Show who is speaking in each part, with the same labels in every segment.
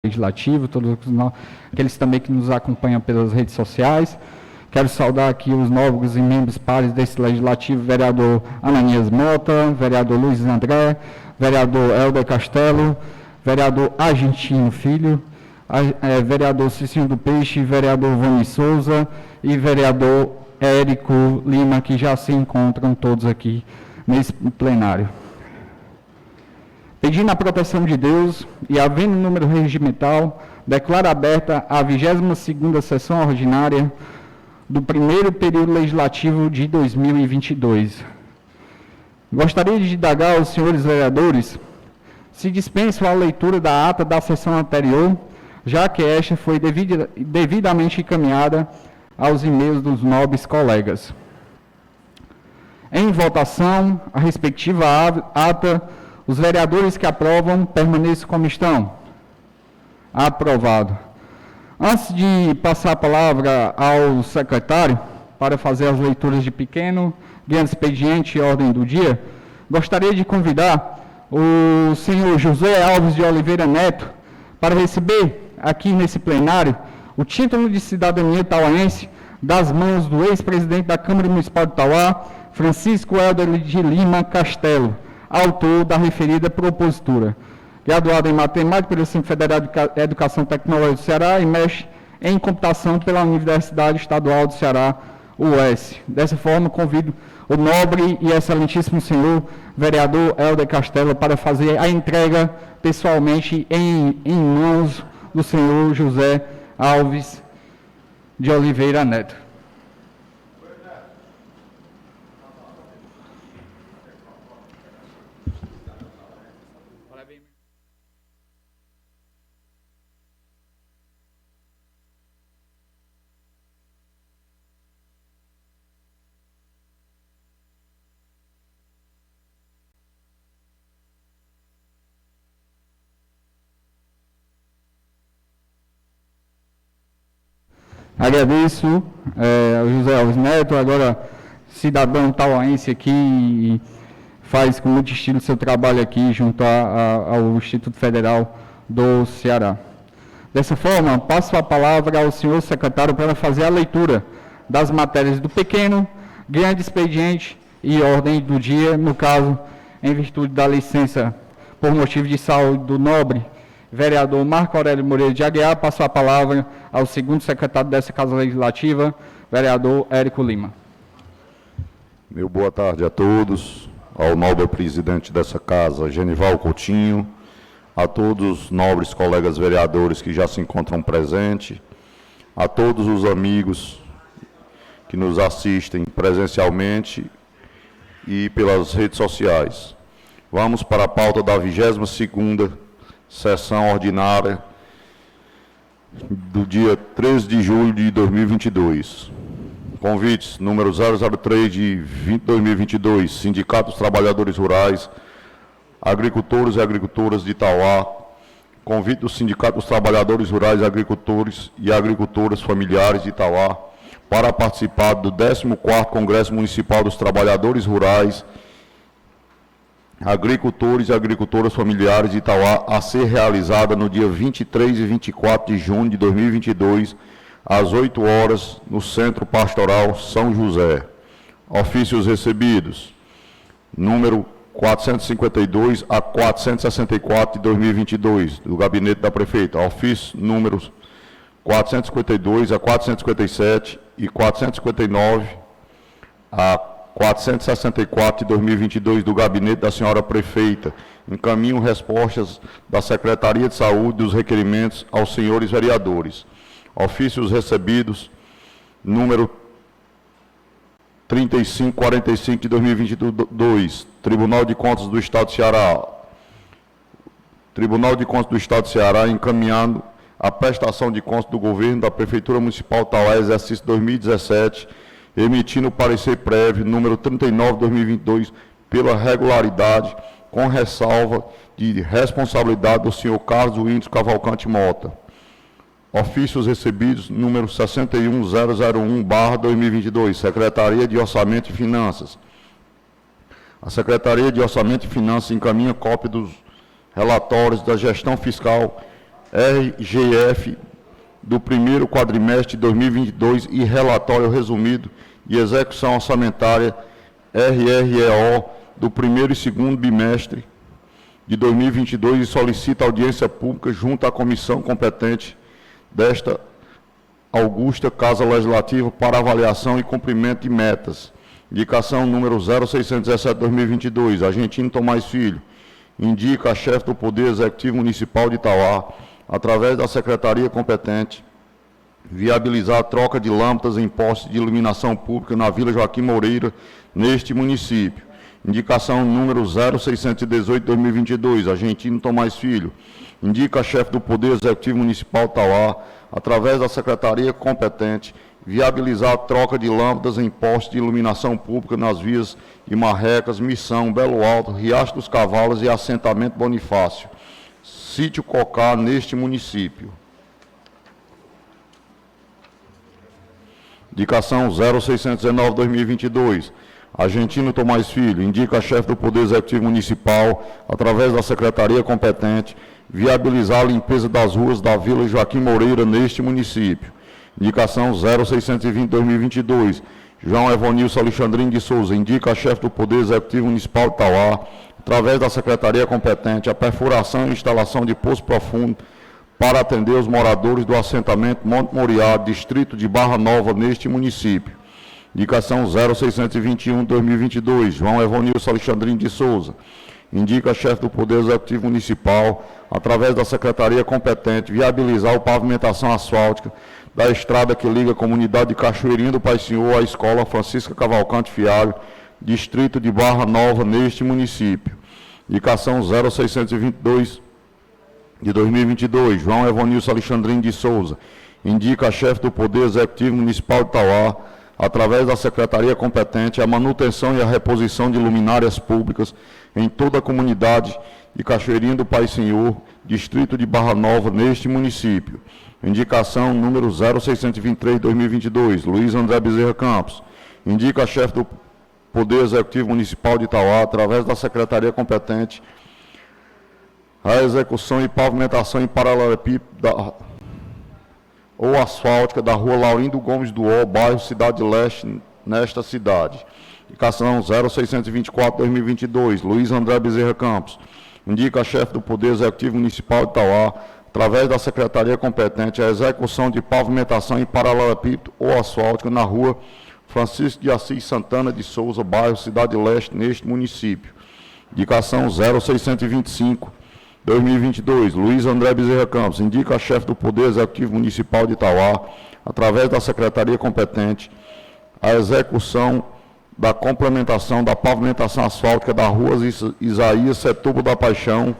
Speaker 1: Legislativo, aqueles também que nos acompanham pelas redes sociais. Quero saudar aqui os novos e membros pares desse Legislativo, vereador Ananias Mota, vereador Luiz André, vereador Helder Castelo, vereador Argentino Filho, vereador Cicinho do Peixe, vereador Vani Souza e vereador Érico Lima, que já se encontram todos aqui nesse plenário. Pedindo a proteção de Deus e havendo número regimental, declaro aberta a 22ª sessão ordinária do primeiro período legislativo de 2022. Gostaria de indagar aos senhores vereadores se dispensam a leitura da ata da sessão anterior, já que esta foi devidamente encaminhada aos e-mails dos nobres colegas. Em votação, a respectiva ata, os vereadores que aprovam permaneçam como estão. Aprovado. Antes de passar a palavra ao secretário para fazer as leituras de pequeno, grande expediente e ordem do dia, gostaria de convidar o senhor José Alves de Oliveira Neto para receber aqui nesse plenário o título de cidadania tauaense das mãos do ex-presidente da Câmara Municipal de Tauá, Francisco Helder de Lima Castelo, autor da referida propositura. Graduado em Matemática pelo Centro Federal de Educação e Tecnologia do Ceará e mestre em Computação pela Universidade Estadual do Ceará, UES. Dessa forma, convido o nobre e excelentíssimo senhor vereador Helder Castelo para fazer a entrega pessoalmente em mãos do senhor José Alves de Oliveira Neto. Agradeço ao José Alves Neto, agora cidadão tauaense aqui, e faz com muito estilo seu trabalho aqui junto ao Instituto Federal do Ceará. Dessa forma, passo a palavra ao senhor secretário para fazer a leitura das matérias do pequeno, grande expediente e ordem do dia, no caso, em virtude da licença por motivo de saúde do nobre vereador Marco Aurélio Moreira de Aguiar, passo a palavra ao segundo secretário dessa Casa Legislativa, vereador Érico Lima.
Speaker 2: Meu boa tarde a todos, ao nobre presidente dessa Casa, Genival Coutinho, a todos os nobres colegas vereadores que já se encontram presentes, a todos os amigos que nos assistem presencialmente e pelas redes sociais. Vamos para a pauta da 22ª sessão ordinária do dia 13 de julho de 2022. Convites número 003 de 2022, Sindicato dos Trabalhadores Rurais, Agricultores e Agricultoras de Tauá. Convite do Sindicato dos Trabalhadores Rurais, Agricultores e Agricultoras Familiares de Tauá para participar do 14º Congresso Municipal dos Trabalhadores Rurais, Agricultores e Agricultoras Familiares de Itauá, a ser realizada no dia 23 e 24 de junho de 2022, às 8 horas, no Centro Pastoral São José. Ofícios recebidos, número 452 a 464 de 2022, do Gabinete da Prefeita. Ofícios números 452 a 457 e 459 a 464 de 2022 do Gabinete da Senhora Prefeita. Encaminho respostas da Secretaria de Saúde dos requerimentos aos senhores vereadores. Ofícios recebidos, número 3545 de 2022, Tribunal de Contas do Estado do Ceará. Tribunal de Contas do Estado do Ceará encaminhando a prestação de contas do governo da Prefeitura Municipal de Tauá, exercício 2017, emitindo o parecer prévio número 39 de 2022 pela regularidade, com ressalva de responsabilidade do senhor Carlos Whindersson Cavalcante Mota. Ofícios recebidos número 61001/2022, Secretaria de Orçamento e Finanças. A Secretaria de Orçamento e Finanças encaminha cópia dos relatórios da gestão fiscal RGF do primeiro quadrimestre de 2022 e relatório resumido de execução orçamentária RREO do primeiro e segundo bimestre de 2022 e solicita audiência pública junto à comissão competente desta augusta Casa Legislativa para avaliação e cumprimento de metas. Indicação número 0617/2022, Argentino Tomás Filho, indica a chefe do Poder Executivo Municipal de Itauá, através da secretaria competente, viabilizar a troca de lâmpadas em postes de iluminação pública na Vila Joaquim Moreira, neste município. Indicação número 0618/2022, Argentino Tomás Filho, indica a chefe do Poder Executivo Municipal de Itauá, através da secretaria competente, viabilizar a troca de lâmpadas em postes de iluminação pública nas vias de Marrecas, Missão, Belo Alto, Riacho dos Cavalos e assentamento Bonifácio, sítio Cocá, neste município. Indicação 0619/2022, Argentino Tomás Filho, indica a chefe do Poder Executivo Municipal, através da secretaria competente, viabilizar a limpeza das ruas da Vila Joaquim Moreira, neste município. Indicação 0620/2022, João Evonilson Alexandrino de Souza, indica a chefe do Poder Executivo Municipal de Itauá, através da secretaria competente, a perfuração e instalação de poço profundo para atender os moradores do assentamento Monte Moriá, distrito de Barra Nova, neste município. Indicação 0621/2022, João Evonilson Alexandrino de Souza, indica a chefe do Poder Executivo Municipal, através da secretaria competente, viabilizar a pavimentação asfáltica da estrada que liga a comunidade de Cachoeirinha do Pai Senhor à Escola Francisca Cavalcante Fialho, distrito de Barra Nova, neste município. Indicação 0622/2022, João Evonilson Alexandrino de Souza, indica a chefe do Poder Executivo Municipal de Itauá, através da secretaria competente, a manutenção e a reposição de luminárias públicas em toda a comunidade de Cachoeirinha do Pai Senhor, distrito de Barra Nova, neste município. Indicação número 0623/2022, Luiz André Bezerra Campos, indica a chefe do Poder Executivo Municipal de Itauá, através da secretaria competente, a execução e pavimentação em paralelepípedo ou asfáltica da rua Laurindo Gomes do Ó, bairro Cidade Leste, nesta cidade. Indicação 0624/2022, Luiz André Bezerra Campos, indica a chefe do Poder Executivo Municipal de Itauá, através da secretaria competente, a execução de pavimentação em paralelepípedo ou asfáltica na rua Francisco de Assis Santana de Souza, bairro Cidade Leste, neste município. Indicação 0625/2022, Luiz André Bezerra Campos, indica a chefe do Poder Executivo Municipal de Itauá, através da secretaria competente, a execução da complementação da pavimentação asfáltica da rua Isaías Setúbal da Paixão,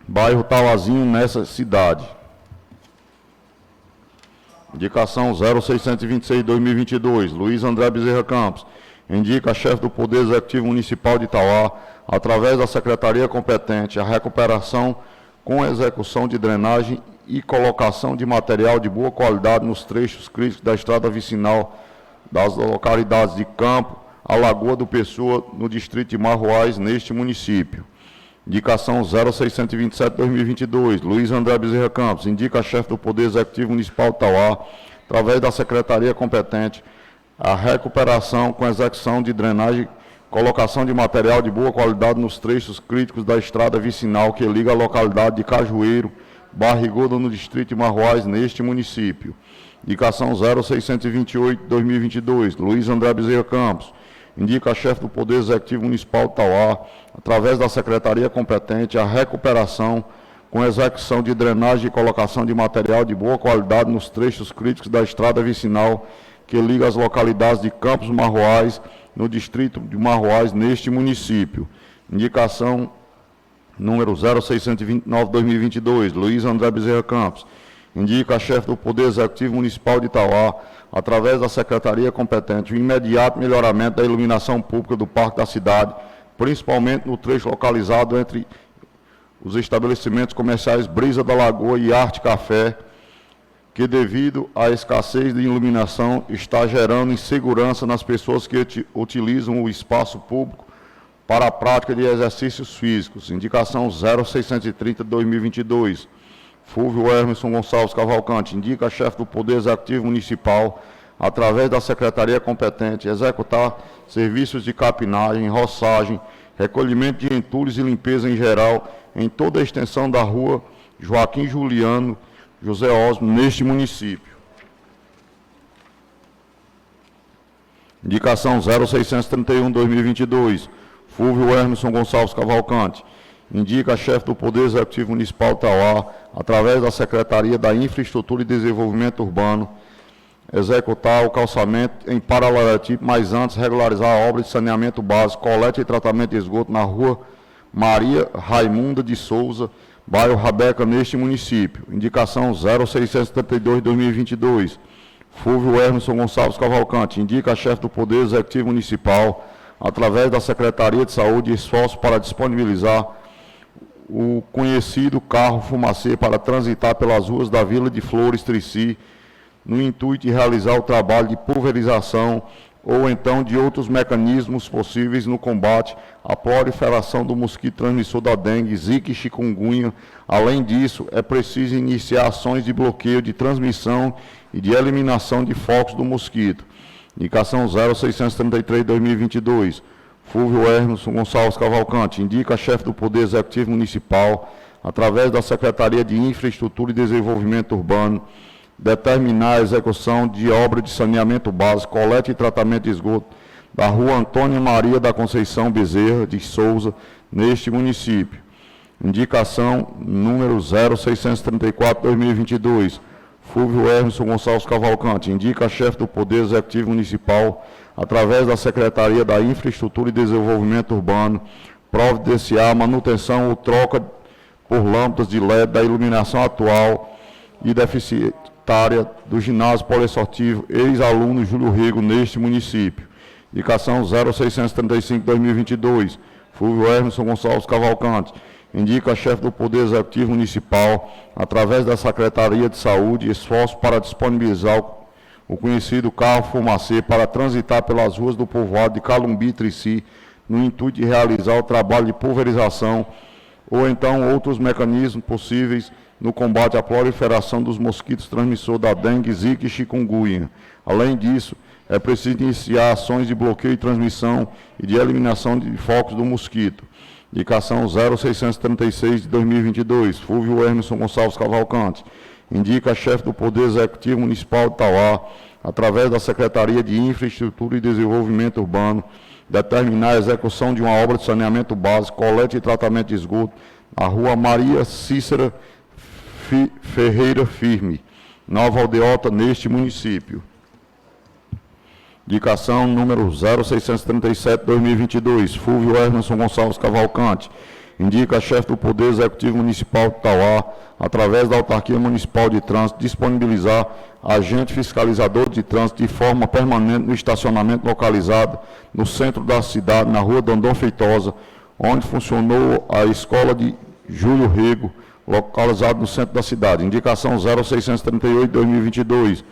Speaker 2: bairro Tauazinho, nessa cidade. Indicação 0626/2022, Luiz André Bezerra Campos, indica a chefe do Poder Executivo Municipal de Itauá, através da secretaria competente, a recuperação com execução de drenagem e colocação de material de boa qualidade nos trechos críticos da estrada vicinal das localidades de Campo, a Lagoa do Pessoa, no distrito de Marroais, neste município. Indicação 0627/2022, Luiz André Bezerra Campos, indica a chefe do Poder Executivo Municipal de Itauá, através da secretaria competente, a recuperação com execução de drenagem, colocação de material de boa qualidade nos trechos críticos da estrada vicinal que liga a localidade de Cajueiro, Barriguda, no distrito de Marroais, neste município. Indicação 0628/2022, Luiz André Bezerra Campos, indica a chefe do Poder Executivo Municipal de Itauá, através da secretaria competente, a recuperação com execução de drenagem e colocação de material de boa qualidade nos trechos críticos da estrada vicinal que liga as localidades de Campos Marroais, no distrito de Marroais, neste município. Indicação número 0629/2022, Luiz André Bezerra Campos, indica a chefe do Poder Executivo Municipal de Itauá, através da secretaria competente, o imediato melhoramento da iluminação pública do Parque da Cidade, principalmente no trecho localizado entre os estabelecimentos comerciais Brisa da Lagoa e Arte Café, que devido à escassez de iluminação está gerando insegurança nas pessoas que utilizam o espaço público para a prática de exercícios físicos. Indicação 0630/2022, Fulvio Hermeson Gonçalves Cavalcante, indica a chefe do Poder Executivo Municipal, através da secretaria competente, executar serviços de capinagem, roçagem, recolhimento de entulhos e limpeza em geral em toda a extensão da rua Joaquim Juliano José Osmo, neste município. Indicação 0631-2022, Fulvio Hermeson Gonçalves Cavalcante, indica a chefe do Poder Executivo Municipal de Tauá, através da Secretaria da Infraestrutura e Desenvolvimento Urbano, executar o calçamento em paralelatipo, mas antes regularizar a obra de saneamento básico, coleta e tratamento de esgoto na rua Maria Raimunda de Souza, bairro Rabeca, neste município. Indicação 0672-2022, Fulvio Hermeson Gonçalves Cavalcante, indica a chefe do Poder Executivo Municipal, através da Secretaria de Saúde, esforço para disponibilizar o conhecido carro fumacê para transitar pelas ruas da Vila de Flores, Trici, no intuito de realizar o trabalho de pulverização ou então de outros mecanismos possíveis no combate à proliferação do mosquito transmissor da dengue, zika e chikungunya. Além disso, é preciso iniciar ações de bloqueio de transmissão e de eliminação de focos do mosquito. Indicação 0633-2022, Fulvio Hermeson Gonçalves Cavalcante, indica a chefe do Poder Executivo Municipal, através da Secretaria de Infraestrutura e Desenvolvimento Urbano, determinar a execução de obra de saneamento básico, coleta e tratamento de esgoto da rua Antônia Maria da Conceição Bezerra de Souza, neste município. Indicação número 0634-2022, Fulvio Hermeson Gonçalves Cavalcante, indica a chefe do Poder Executivo Municipal, através da Secretaria da Infraestrutura e Desenvolvimento Urbano, providenciar a manutenção ou troca por lâmpadas de LED da iluminação atual e deficitária do ginásio poliesportivo ex-aluno Júlio Rego, neste município. Indicação 0635-2022, Fulvio Hermeson Gonçalves Cavalcante, indica a chefe do Poder Executivo Municipal, através da Secretaria de Saúde, esforço para disponibilizar o conhecido carro fumacê para transitar pelas ruas do povoado de Calumbi e Trici, no intuito de realizar o trabalho de pulverização ou então outros mecanismos possíveis no combate à proliferação dos mosquitos transmissores da dengue, zika e chikungunya. Além disso, é preciso iniciar ações de bloqueio de transmissão e de eliminação de focos do mosquito. Indicação 0636-2022, Fulvio Hermeson Gonçalves Cavalcante, indica a chefe do Poder Executivo Municipal de Tauá, através da Secretaria de Infraestrutura e Desenvolvimento Urbano, determinar a execução de uma obra de saneamento básico, coleta e tratamento de esgoto na rua Maria Cícera Ferreira Firme, Nova Aldeota, neste município. Indicação número 0637-2022, Fulvio Hermeson Gonçalves Cavalcante, indica a chefe do Poder Executivo Municipal de Tauá, através da Autarquia Municipal de Trânsito, disponibilizar agente fiscalizador de trânsito de forma permanente no estacionamento localizado no centro da cidade, na rua Dondon Feitosa, onde funcionou a Escola de Júlio Rego, localizado no centro da cidade. Indicação 0638-2022,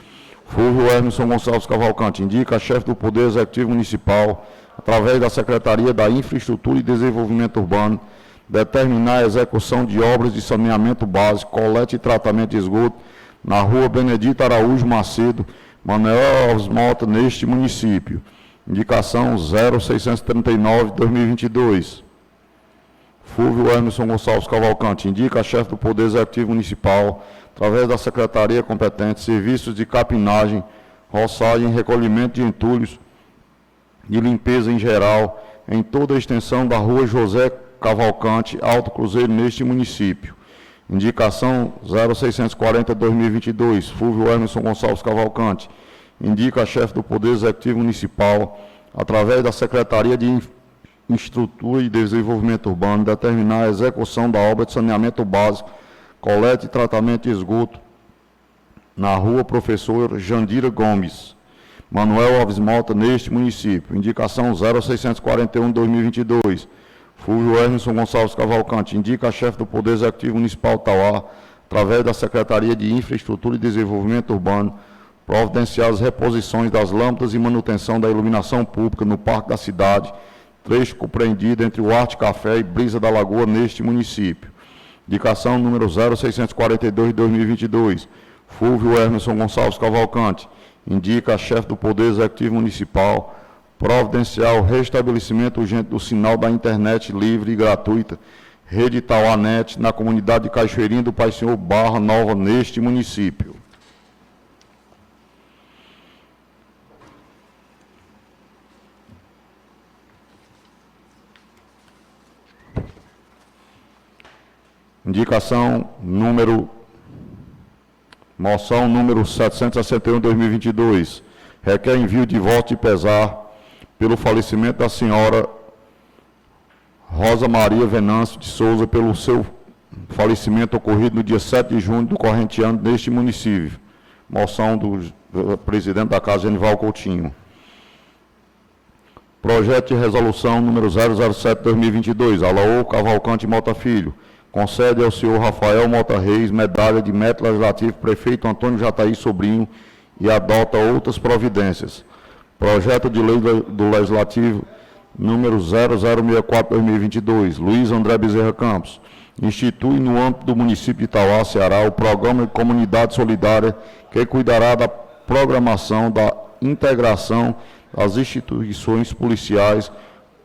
Speaker 2: Fulvio Hermeson Gonçalves Cavalcante, indica a chefe do Poder Executivo Municipal, através da Secretaria da Infraestrutura e Desenvolvimento Urbano, determinar a execução de obras de saneamento básico, coleta e tratamento de esgoto na rua Benedito Araújo Macedo, Manuel Alves Mota, neste município. Indicação 0639-2022. Fulvio Hermeson Gonçalves Cavalcante, indica a chefe do Poder Executivo Municipal, através da Secretaria competente, serviços de capinagem, roçagem, recolhimento de entulhos e limpeza em geral, em toda a extensão da rua José Cavalcante, Alto Cruzeiro, neste município. Indicação 0640-2022, Fulvio Hermeson Gonçalves Cavalcante, indica a chefe do Poder Executivo Municipal, através da Secretaria de Infraestrutura e Desenvolvimento Urbano, determinar a execução da obra de saneamento básico, coleta e tratamento de esgoto na rua Professor Jandira Gomes, Manuel Alves Mota, neste município. Indicação 0641-2022, Fulvio Hermeson Gonçalves Cavalcante, indica a chefe do Poder Executivo Municipal de Tauá, através da Secretaria de Infraestrutura e Desenvolvimento Urbano, providenciar as reposições das lâmpadas e manutenção da iluminação pública no Parque da Cidade, trecho compreendido entre o Arte Café e Brisa da Lagoa, neste município. Indicação número 0642 de 2022. Fulvio Emerson Gonçalves Cavalcante. Indica a chefe do Poder Executivo Municipal providenciar o restabelecimento urgente do sinal da internet livre e gratuita, Rede Tauanet, na comunidade de Cachoeirinha do Pai Senhor Barra Nova, neste município. Moção número 761 de 2022. Requer envio de voto de pesar pelo falecimento da senhora Rosa Maria Venâncio de Souza, pelo seu falecimento ocorrido no dia 7 de junho do corrente ano neste município. Moção do presidente da Casa, Genival Coutinho. Projeto de resolução número 007 de 2022. Alaor Cavalcante Mota Filho. Concede ao senhor Rafael Mota Reis medalha de mérito legislativo prefeito Antônio Jataí Sobrinho e adota outras providências. Projeto de lei do Legislativo número 0064/2022, Luiz André Bezerra Campos, institui no âmbito do município de Itauá, Ceará, o Programa de Comunidade Solidária, que cuidará da programação da integração das instituições policiais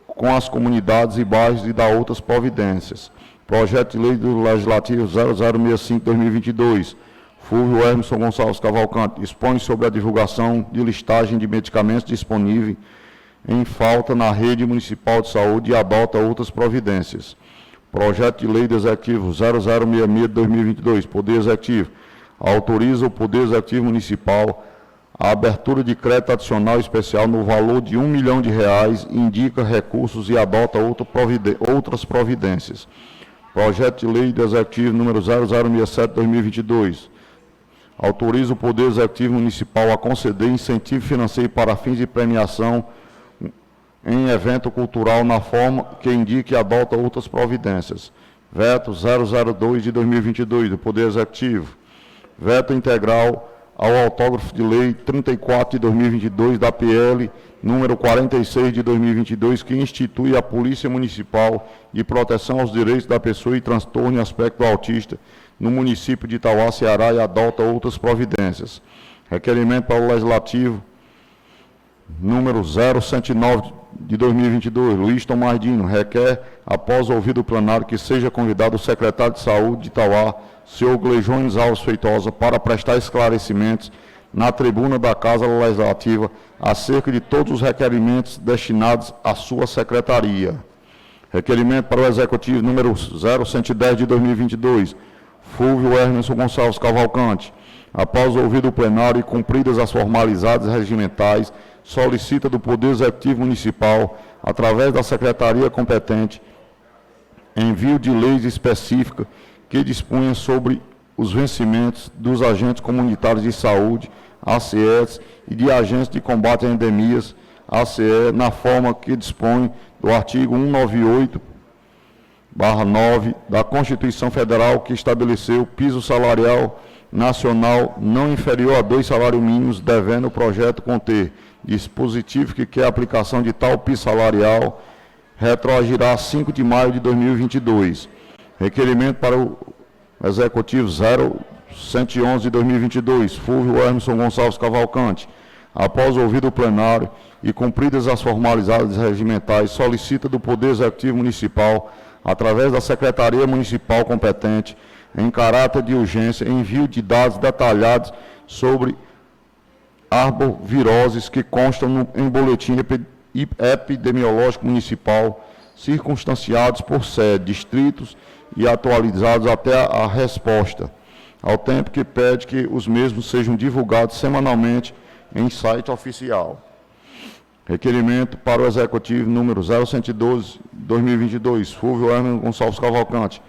Speaker 2: com as comunidades e bairros e da outras providências. Projeto de lei do Legislativo 0065/2022, Fulvio Emerson Gonçalves Cavalcante, dispõe sobre a divulgação de listagem de medicamentos disponíveis em falta na rede municipal de saúde e adota outras providências. Projeto de lei do Executivo 0066/2022, Poder Executivo, autoriza o Poder Executivo Municipal a abertura de crédito adicional especial no valor de R$ 1 milhão, indica recursos e adota outras providências. Projeto de lei do Executivo número 0067/2022, autoriza o Poder Executivo Municipal a conceder incentivo financeiro para fins de premiação em evento cultural na forma que indique e adota outras providências. Veto 002 de 2022 do Poder Executivo. Veto integral ao autógrafo de lei 34 de 2022 da PL número 46 de 2022, que institui a Polícia Municipal de Proteção aos Direitos da Pessoa e Transtorno e Aspecto Autista no município de Itauá, Ceará, e adota outras providências. Requerimento para o Legislativo número 0109 de 2022, Luiz Tomardino, requer, após ouvido o plenário, que seja convidado o secretário de Saúde de Itauá, senhor Gleijones Alves Feitosa, para prestar esclarecimentos na tribuna da Casa Legislativa acerca de todos os requerimentos destinados à sua secretaria. Requerimento para o Executivo número 0110 de 2022, Fulvio Emerson Gonçalves Cavalcante, após ouvido o plenário e cumpridas as formalidades regimentais, solicita do Poder Executivo Municipal, através da Secretaria competente, envio de leis específicas que disponham sobre os vencimentos dos agentes comunitários de saúde, ACEs, e de agentes de combate a endemias, ACE, na forma que dispõe do artigo 198/9 da Constituição Federal, que estabeleceu o piso salarial nacional não inferior a 2 salários mínimos, devendo o projeto conter dispositivo que quer a aplicação de tal piso salarial, retroagirá a 5 de maio de 2022. Requerimento para o Executivo 0111 de 2022, Fulvio Emerson Gonçalves Cavalcante, após ouvido o plenário e cumpridas as formalidades regimentais, solicita do Poder Executivo Municipal, através da Secretaria Municipal competente, em caráter de urgência, envio de dados detalhados sobre arboviroses que constam em boletim epidemiológico municipal, circunstanciados por sede, distritos e atualizados até a resposta, ao tempo que pede que os mesmos sejam divulgados semanalmente em site oficial. Requerimento para o Executivo número 0112, 2022, Fulvio Emerson Gonçalves Cavalcante,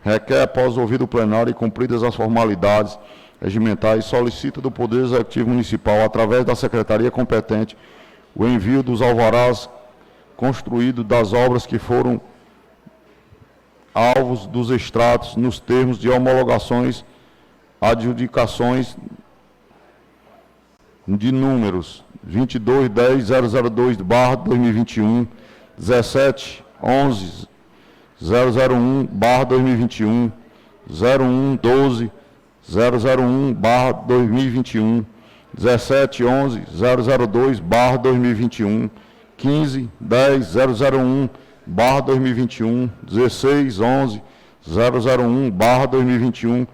Speaker 2: requer, após ouvido o plenário e cumpridas as formalidades regimentais, solicita do Poder Executivo Municipal, através da Secretaria competente, o envio dos alvarás construídos das obras que foram alvos dos extratos nos termos de homologações, adjudicações de números 22.10.002/2021, 17.11.001/2021, 0112 001/2021, 1711 002/2021, 1510 001/2021, 1611 001/2021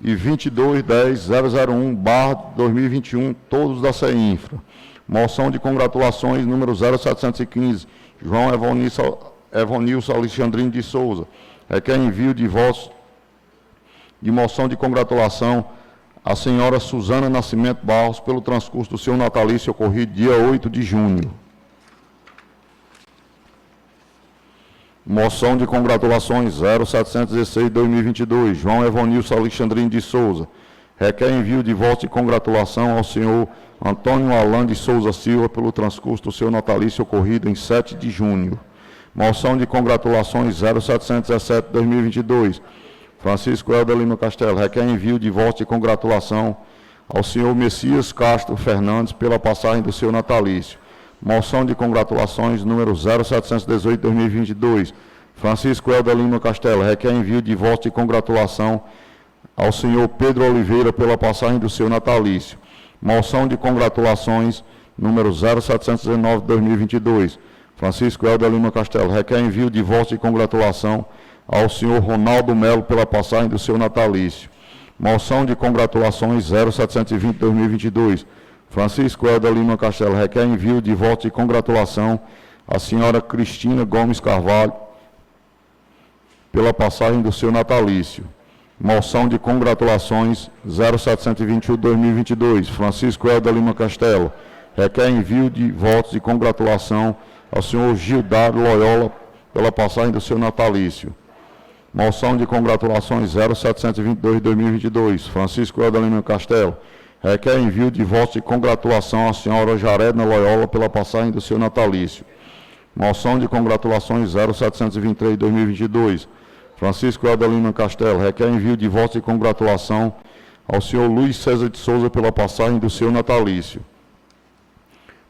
Speaker 2: e 2210 001/2021, todos da CEINFRA. Moção de congratulações número 0715, João Evonilson Alexandrino de Souza. Requer envio de votos de moção de congratulação à senhora Suzana Nascimento Barros pelo transcurso do seu natalício ocorrido dia 8 de junho. Moção de congratulações 0716-2022, João Evonilson Alexandrino de Souza. Requer envio de votos de congratulação ao senhor Antônio Alan de Souza Silva pelo transcurso do seu natalício ocorrido em 7 de junho. Moção de congratulações 0717-2022, Francisco Helder Lima Castelo. Requer envio de votos de congratulação ao senhor Messias Castro Fernandes pela passagem do seu natalício. Moção de congratulações número 0718-2022, Francisco Helder Lima Castelo. Requer envio de votos de congratulação ao senhor Pedro Oliveira pela passagem do seu natalício. Moção de congratulações número 0719-2022, Francisco Helder Lima Castelo. Requer envio de votos de congratulação ao senhor Ronaldo Melo pela passagem do seu natalício. Moção de congratulações 0720-2022, Francisco Helder Lima Castelo. Requer envio de votos de congratulação à senhora Cristina Gomes Carvalho pela passagem do seu natalício. Moção de congratulações 0721-2022, Francisco Helder Lima Castelo. Requer envio de votos de congratulação ao senhor Gildardo Loyola pela passagem do seu natalício. Moção de congratulações 0722-2022, Francisco Helder Lima Castelo. Requer envio de votos de congratulação à senhora Jaredna Loyola pela passagem do seu natalício. Moção de congratulações 0723-2022, Francisco Helder Lima Castelo. Requer envio de votos de congratulação ao senhor Luiz César de Souza pela passagem do seu natalício.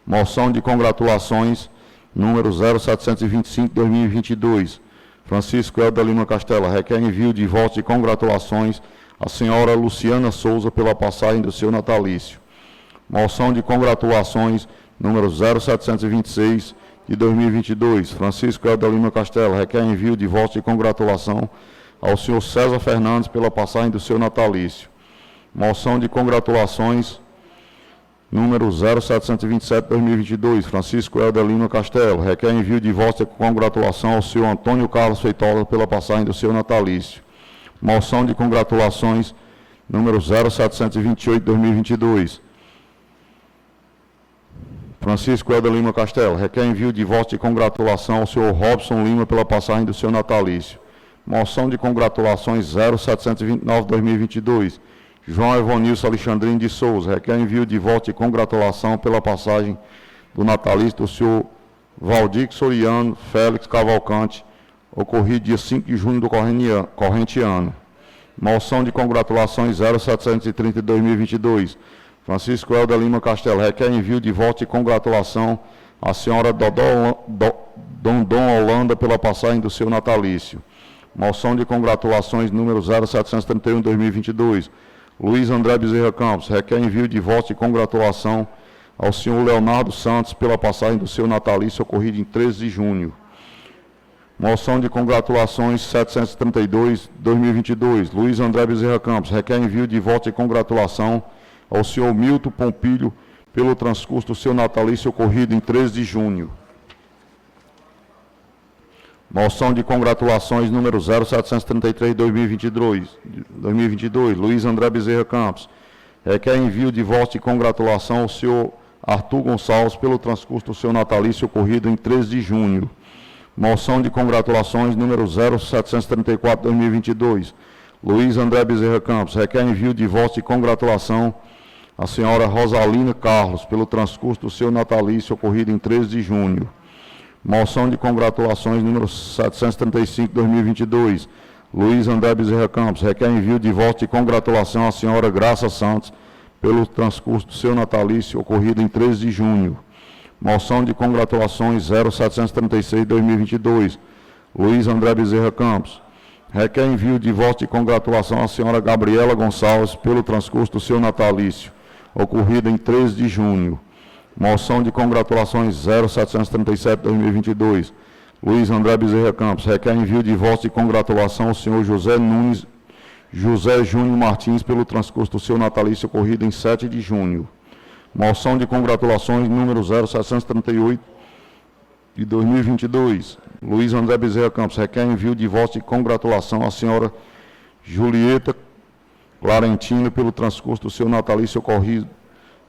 Speaker 2: Moção de congratulações número 0725-2022, Francisco Helder Lima Castelo. Requer envio de votos de congratulações à senhora Luciana Souza pela passagem do seu natalício. Moção de congratulações número 0726 de 2022, Francisco Helder Lima Castelo. Requer envio de votos de congratulação ao senhor César Fernandes pela passagem do seu natalício. Moção de congratulações número 0727-2022, Francisco Helder Lima Castelo. Requer envio de votos de congratulação ao senhor Antônio Carlos Feitosa pela passagem do seu natalício. Moção de congratulações número 0728-2022, Francisco Helder Lima Castelo. Requer envio de votos de congratulação ao senhor Robson Lima pela passagem do seu natalício. Moção de congratulações 0729-2022, João Evonilson Alexandrino de Souza. Requer envio de votos de congratulação pela passagem do natalício do senhor Valdir Soriano Félix Cavalcante, ocorrido dia 5 de junho do corrente ano. Moção de congratulações 0730-2022, Francisco Helder Lima Castelo. Requer envio de votos de congratulação à senhora Dondon Holanda pela passagem do seu natalício. Moção de congratulações número 0731-2022, Luiz André Bezerra Campos. Requer envio de votos de congratulação ao senhor Leonardo Santos pela passagem do seu natalício ocorrido em 13 de junho. Moção de congratulações 732-2022, Luiz André Bezerra Campos. Requer envio de votos de congratulação ao senhor Milton Pompílio pelo transcurso do seu natalício ocorrido em 13 de junho. Moção de congratulações número 0733-2022, Luiz André Bezerra Campos. Requer envio de votos de congratulação ao senhor Arthur Gonçalves pelo transcurso do seu natalício ocorrido em 13 de junho. Moção de congratulações número 0734-2022, Luiz André Bezerra Campos. Requer envio de votos de congratulação à senhora Rosalina Carlos pelo transcurso do seu natalício ocorrido em 13 de junho. Moção de congratulações número 735-2022, Luiz André Bezerra Campos. Requer envio de votos de congratulação à senhora Graça Santos pelo transcurso do seu natalício ocorrido em 13 de junho. Moção de congratulações 0736-2022, Luiz André Bezerra Campos. Requer envio de voto de congratulação à senhora Gabriela Gonçalves pelo transcurso do seu natalício, ocorrido em 13 de junho. Moção de congratulações 0737-2022. Luiz André Bezerra Campos. Requer envio de voto de congratulação ao senhor José Júnior Martins pelo transcurso do seu natalício, ocorrido em 7 de junho. Moção de congratulações número 0738 de 2022. Luiz André Bezerra Campos requer envio de voto de congratulação à senhora Julieta Clarentino pelo transcurso do seu natalício ocorrido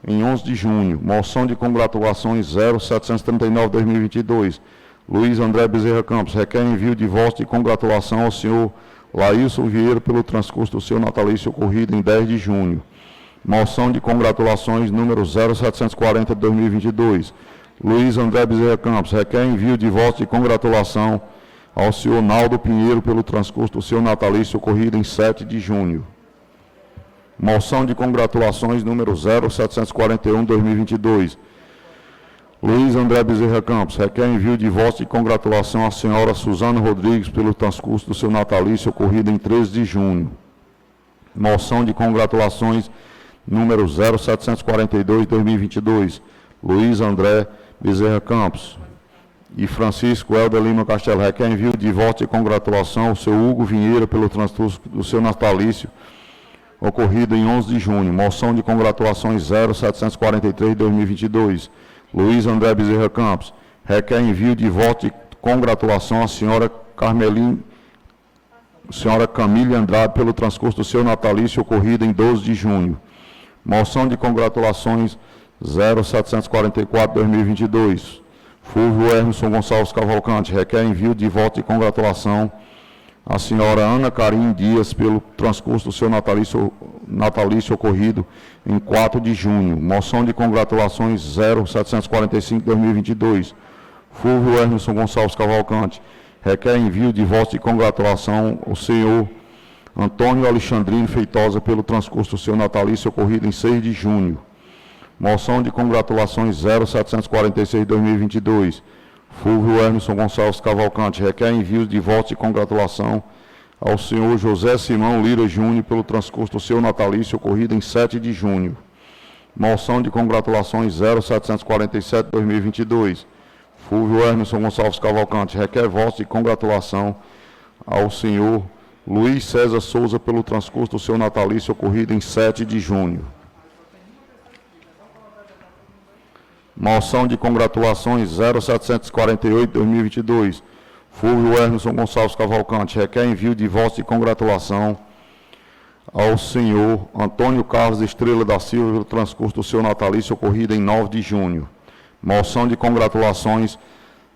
Speaker 2: em 11 de junho. Moção de congratulações 0739-2022. Luiz André Bezerra Campos requer envio de voto de congratulação ao senhor Laílson Vieira pelo transcurso do seu natalício ocorrido em 10 de junho. Moção de congratulações número 0740-2022. Luiz André Bezerra Campos requer envio de voto de congratulação ao senhor Naldo Pinheiro pelo transcurso do seu natalício ocorrido em 7 de junho. Moção de congratulações número 0741-2022. Luiz André Bezerra Campos requer envio de voto de congratulação à senhora Suzana Rodrigues pelo transcurso do seu natalício ocorrido em 13 de junho. Moção de congratulações número 0742-2022. Luiz André Bezerra Campos e Francisco Helder Lima Castelo requer envio de voto de congratulação ao seu Hugo Vinheira pelo transcurso do seu natalício ocorrido em 11 de junho. Moção de congratulações 0743-2022. Luiz André Bezerra Campos requer envio de voto de congratulação à senhora Camille Andrade pelo transcurso do seu natalício ocorrido em 12 de junho. Moção de congratulações 0744-2022. Fulvio Emerson Gonçalves Cavalcante requer envio de voto de congratulação à senhora Ana Karim Dias pelo transcurso do seu natalício ocorrido em 4 de junho. Moção de congratulações 0745-2022. Fulvio Emerson Gonçalves Cavalcante requer envio de voto de congratulação ao senhor Antônio Alexandrino Feitosa pelo transcurso do seu natalício ocorrido em 6 de junho. Moção de congratulações 0746-2022. Fulvio Emerson Gonçalves Cavalcante requer envio de voto de congratulação ao senhor José Simão Lira Júnior pelo transcurso do seu natalício ocorrido em 7 de junho. Moção de congratulações 0747-2022. Fulvio Emerson Gonçalves Cavalcante requer voto de congratulação ao senhor Luiz César Souza pelo transcurso do seu natalício ocorrido em 7 de junho. Moção de congratulações 0748-2022. Fulvio Emerson Gonçalves Cavalcante requer envio de voto de congratulação ao senhor Antônio Carlos Estrela da Silva pelo transcurso do seu natalício ocorrido em 9 de junho. Moção de congratulações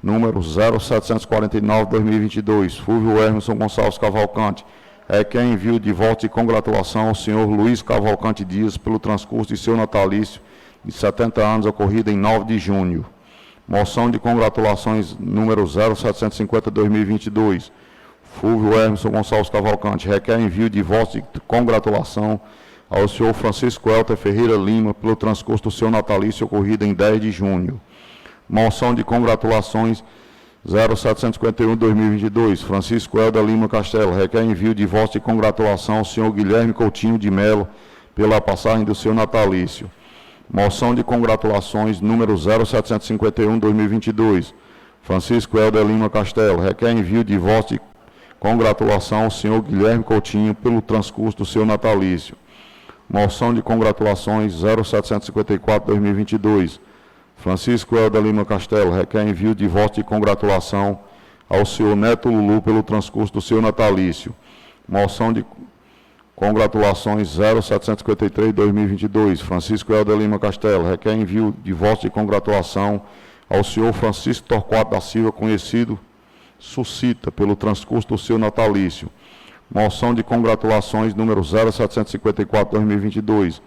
Speaker 2: número 0749-2022. Fulvio Emerson Gonçalves Cavalcante requer envio de voto de congratulação ao senhor Luiz Cavalcante Dias pelo transcurso de seu natalício de 70 anos, ocorrida em 9 de junho. Moção de congratulações número 0750-2022. Fulvio Emerson Gonçalves Cavalcante requer envio de voto de congratulação ao senhor Francisco Helder Ferreira Lima pelo transcurso do seu natalício ocorrido em 10 de junho. Moção de congratulações 0751-2022. Francisco Helder Lima Castelo requer envio de voto de congratulação ao senhor Guilherme Coutinho de Melo pela passagem do seu natalício. Moção de congratulações número 0751-2022. Francisco Helder Lima Castelo requer envio de voto de congratulação ao senhor Guilherme Coutinho pelo transcurso do seu natalício. Moção de congratulações 0754-2022. Francisco Helder Lima Castelo requer envio de voto de congratulação ao senhor Neto Lulu pelo transcurso do seu natalício. Moção de congratulações 0753-2022. Francisco Helder Lima Castelo requer envio de voto de congratulação ao senhor Francisco Torquato da Silva, conhecido Suscita, pelo transcurso do seu natalício. Moção de congratulações número 0754-2022.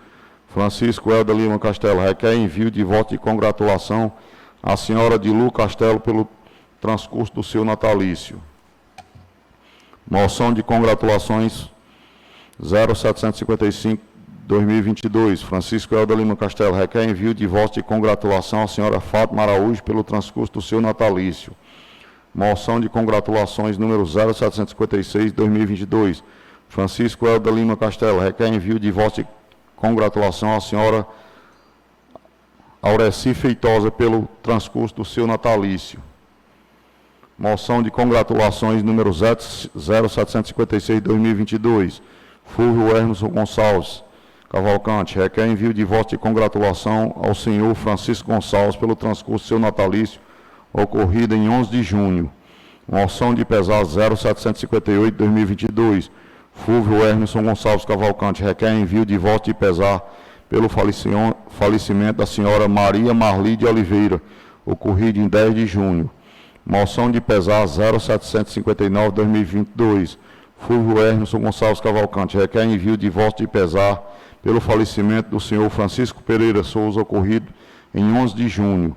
Speaker 2: Francisco Helder Lima Castelo requer envio de voto de congratulação à senhora de Lu Castelo pelo transcurso do seu natalício. Moção de congratulações 0755-2022. Francisco Helder Lima Castelo requer envio de voto de congratulação à senhora Fátima Araújo pelo transcurso do seu natalício. Moção de congratulações número 0756/2022. Francisco Helder Lima Castelo requer envio de voto de congratulação à senhora Aureci Feitosa pelo transcurso do seu natalício. Moção de congratulações número 0756/2022. Fulvio Hermeson Gonçalves Cavalcante requer envio de voto de congratulação ao senhor Francisco Gonçalves pelo transcurso do seu natalício, ocorrido em 11 de junho. Moção de pesar 0758/2022. Fulvio Hermeson Gonçalves Cavalcante requer envio de voto de pesar pelo falecimento da senhora Maria Marli de Oliveira, ocorrido em 10 de junho. Moção de pesar 0759/2022. Fulvio Hermeson Gonçalves Cavalcante requer envio de voto de pesar pelo falecimento do senhor Francisco Pereira Souza, ocorrido em 11 de junho.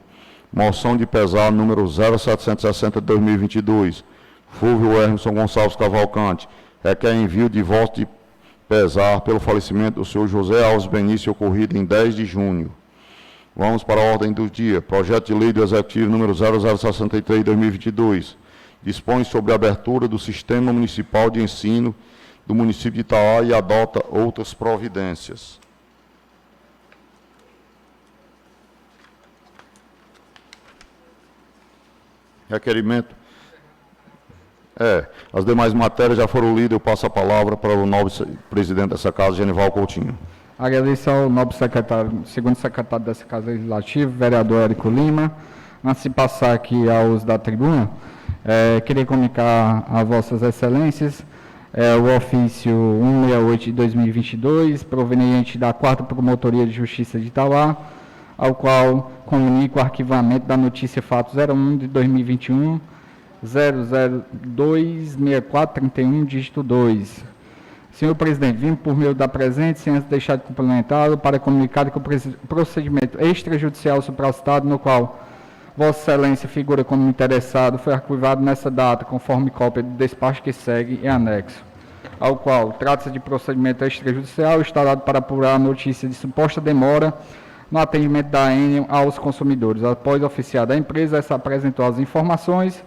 Speaker 2: Moção de pesar número 0760/2022. Fulvio Hermeson Gonçalves Cavalcante requer envio de voto de pesar pelo falecimento do senhor José Alves Benício, ocorrido em 10 de junho. Vamos para a ordem do dia. Projeto de Lei do Executivo número 0063/2022. Dispõe sobre a abertura do Sistema Municipal de Ensino do município de Itauá e adota outras providências. Requerimento. As demais matérias já foram lidas, eu passo a palavra para o nobre presidente dessa casa, Genival Coutinho.
Speaker 1: Agradeço ao nobre secretário, segundo secretário dessa Casa Legislativa, vereador Érico Lima. Antes de passar aqui ao uso da tribuna, queria comunicar a vossas excelências o ofício 168 de 2022, proveniente da 4ª Promotoria de Justiça de Itauá, ao qual comunico o arquivamento da notícia fato 01 de 2021, 0026431, dígito 2. Senhor presidente, vim por meio da presente, sem antes deixar de complementá-lo, para comunicar que o procedimento extrajudicial supracitado, no qual Vossa Excelência figura como interessado, foi arquivado nessa data, conforme cópia do despacho que segue em anexo, ao qual trata-se de procedimento extrajudicial instaurado para apurar a notícia de suposta demora no atendimento da Enel aos consumidores. Após oficiar da empresa, essa apresentou as informações,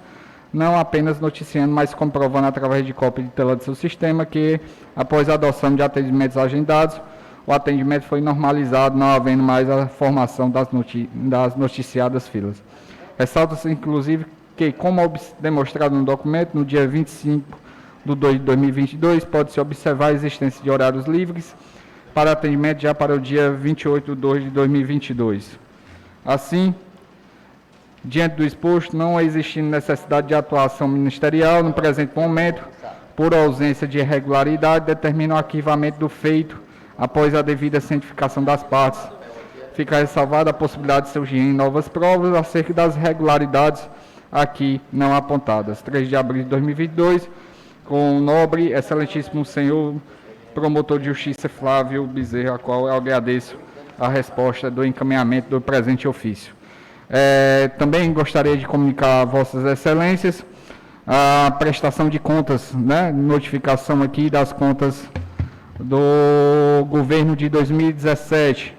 Speaker 1: não apenas noticiando, mas comprovando através de cópia de tela de seu sistema que, após a adoção de atendimentos agendados, o atendimento foi normalizado, não havendo mais a formação das noticiadas filas. Ressalta-se, inclusive, que, como demonstrado no documento, no dia 25/2 de 2022, pode-se observar a existência de horários livres para atendimento já para o dia 28/2 de 2022. Assim, diante do exposto, não existindo necessidade de atuação ministerial no presente momento, por ausência de irregularidade, determina o arquivamento do feito após a devida cientificação das partes. Fica ressalvada a possibilidade de surgirem novas provas acerca das irregularidades aqui não apontadas. 3 de abril de 2022, com o nobre, excelentíssimo senhor promotor de justiça Flávio Bezerra, a qual eu agradeço a resposta do encaminhamento do presente ofício. Também gostaria de comunicar a vossas excelências a prestação de contas, notificação aqui das contas do governo de 2017,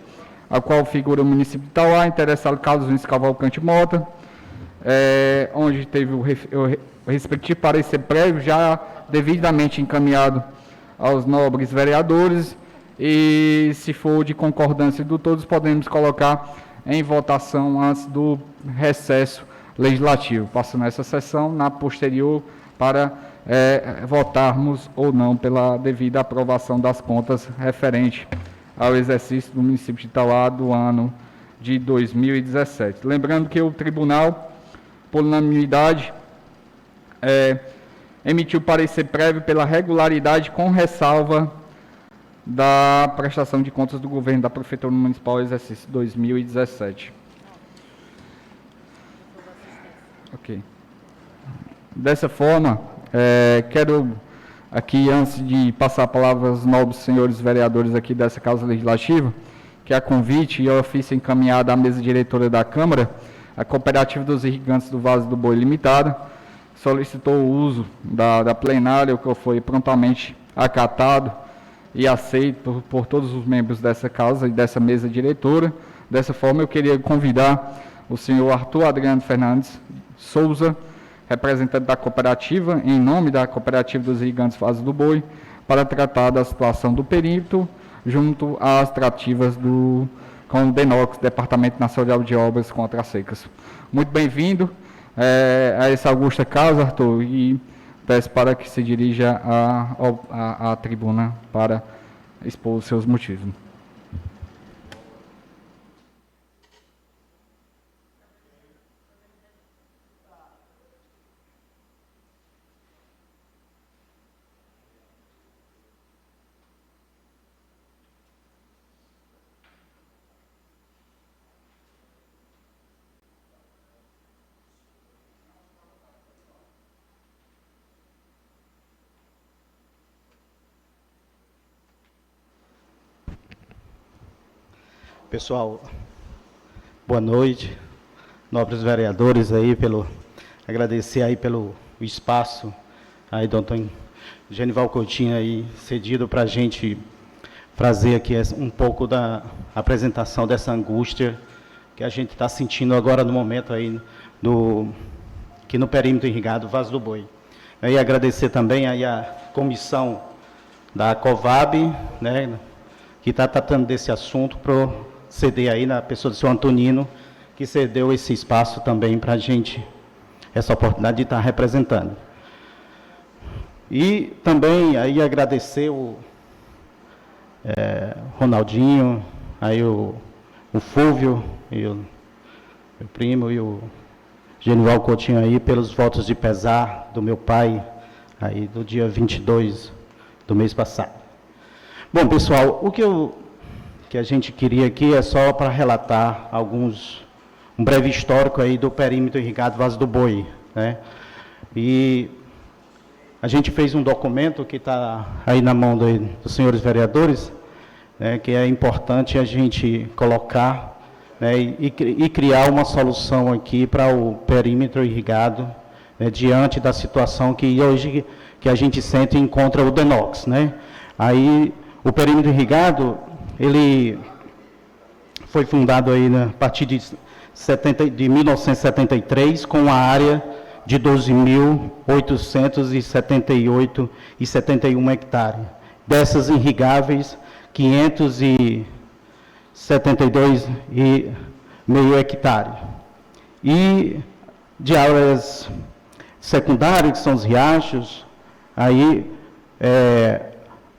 Speaker 1: a qual figura o município de Itauá, interessado Carlos Vinicius Cavalcante Mota, onde teve o respectivo parecer prévio já devidamente encaminhado aos nobres vereadores, e se for de concordância de todos, podemos colocar em votação antes do recesso legislativo, passando essa sessão na posterior para votarmos ou não pela devida aprovação das contas referente ao exercício do município de Itauá do ano de 2017. Lembrando que o tribunal, por unanimidade, emitiu parecer prévio pela regularidade com ressalva da prestação de contas do governo da Prefeitura Municipal exercício 2017. Ok. Dessa forma, quero aqui, antes de passar a palavra aos nobres senhores vereadores aqui dessa Casa Legislativa, que a convite e a ofício encaminhada à mesa diretora da Câmara, a Cooperativa dos Irrigantes do Vale do Boi Limitada solicitou o uso da plenária, o que foi prontamente acatado e aceito por todos os membros dessa casa e dessa mesa diretora. Dessa forma, eu queria convidar o senhor Arthur Adriano Fernandes Souza, representante da cooperativa, em nome da Cooperativa dos Irrigantes Vaz do Boi, para tratar da situação do perímetro, junto às tratativas com o DENOX, Departamento Nacional de Obras contra as Secas. Muito bem-vindo a essa augusta causa, Arthur, e peço para que se dirija à tribuna para expor os seus motivos.
Speaker 3: Pessoal, boa noite, nobres vereadores aí, agradecer aí pelo espaço aí, doutor Genival Coutinho aí, cedido para a gente trazer aqui um pouco da apresentação dessa angústia que a gente está sentindo agora no momento aí, aqui no perímetro irrigado Vaz do Boi. E agradecer também aí a comissão da COVAB, né, que está tratando desse assunto, ceder aí na pessoa do senhor Antonino, que cedeu esse espaço também para a gente, essa oportunidade de estar representando. E também aí agradecer o Ronaldinho, aí o Fúvio, e o meu primo, e o Genival Coutinho aí, pelos votos de pesar do meu pai, aí do dia 22 do mês passado. Bom, pessoal, o que a gente queria aqui é só para relatar um breve histórico aí do perímetro irrigado Vaz do Boi, né? E a gente fez um documento que está aí na mão dos senhores vereadores, né, que é importante a gente colocar, né, e criar uma solução aqui para o perímetro irrigado, né, diante da situação que hoje que a gente sente e encontra o DENOX, né? Aí o perímetro irrigado, ele foi fundado aí, né, a partir de 1973, com a área de 12.878,71 hectares. Dessas irrigáveis, 572,5 hectares. E de áreas secundárias, que são os riachos, aí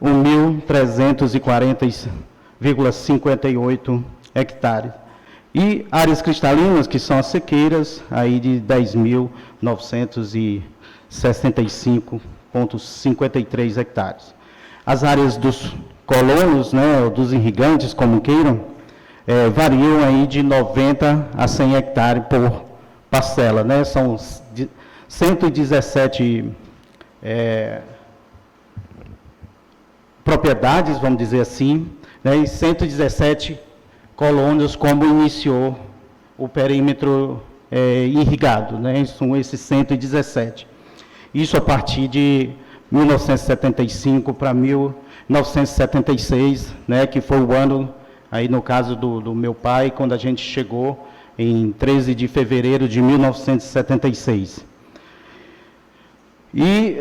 Speaker 3: 1.340,58 hectares. E áreas cristalinas, que são as sequeiras, aí de 10.965,53 hectares. As áreas dos colonos, né, dos irrigantes, como queiram, variam aí de 90 a 100 hectares por parcela, né? São 117 propriedades, vamos dizer assim, né, e 117 colônias, como iniciou o perímetro irrigado, né? São esses 117. Isso a partir de 1975 para 1976, né, que foi o ano, aí no caso do meu pai, quando a gente chegou em 13 de fevereiro de 1976. E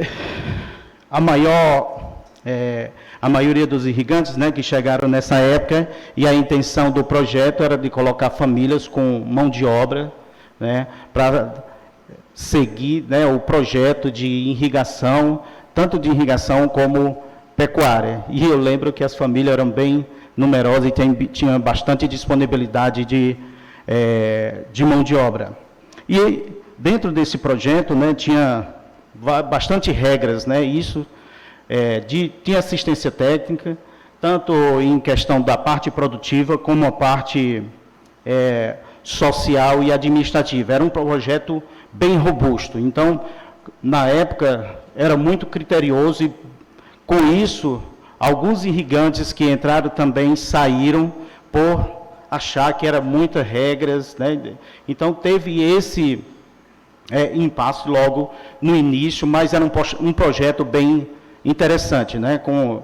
Speaker 3: a maioria dos irrigantes, né, que chegaram nessa época, e a intenção do projeto era de colocar famílias com mão de obra, né, para seguir, né, o projeto de irrigação, tanto de irrigação como pecuária. E eu lembro que as famílias eram bem numerosas e tinham bastante disponibilidade de mão de obra. E dentro desse projeto, né, tinha bastante regras, né, isso tinha assistência técnica, tanto em questão da parte produtiva, como a parte social e administrativa. Era um projeto bem robusto. Então, na época, era muito criterioso e, com isso, alguns irrigantes que entraram também saíram por achar que eram muitas regras, né? Então, teve esse impasse logo no início, mas era um projeto bem interessante, né? Com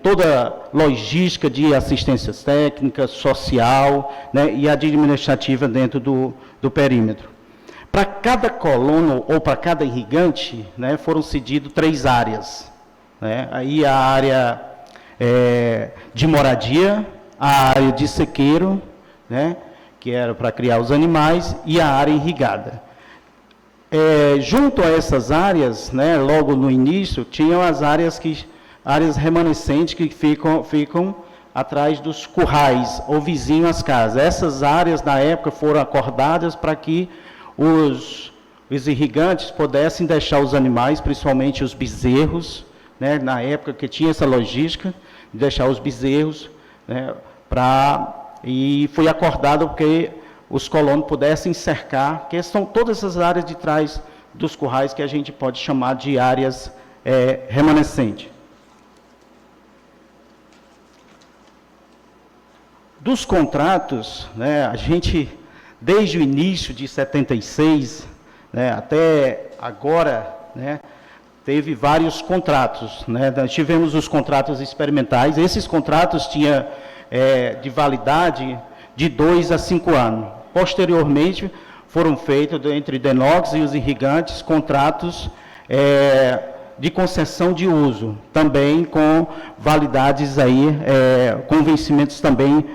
Speaker 3: toda a logística de assistência técnica, social, né? E administrativa dentro do perímetro. Para cada colono ou para cada irrigante, né, foram cedidas 3 áreas. Né? Aí a área de moradia, a área de sequeiro, né, que era para criar os animais, e a área irrigada. Junto a essas áreas, né, logo no início, tinham as áreas remanescentes que ficam atrás dos currais ou vizinho às casas. Essas áreas, na época, foram acordadas para que os irrigantes pudessem deixar os animais, principalmente os bezerros, né, na época que tinha essa logística, de deixar os bezerros, né, e foi acordado porque os colonos pudessem cercar, que são todas essas áreas de trás dos currais que a gente pode chamar de áreas remanescentes. Dos contratos, né, a gente, desde o início de 76, né, até agora, né, teve vários contratos. Né, nós tivemos os contratos experimentais. Esses contratos tinham de validade de 2 a 5 anos. Posteriormente, foram feitos, entre Denox e os irrigantes, contratos de concessão de uso, também com validades aí, com vencimentos também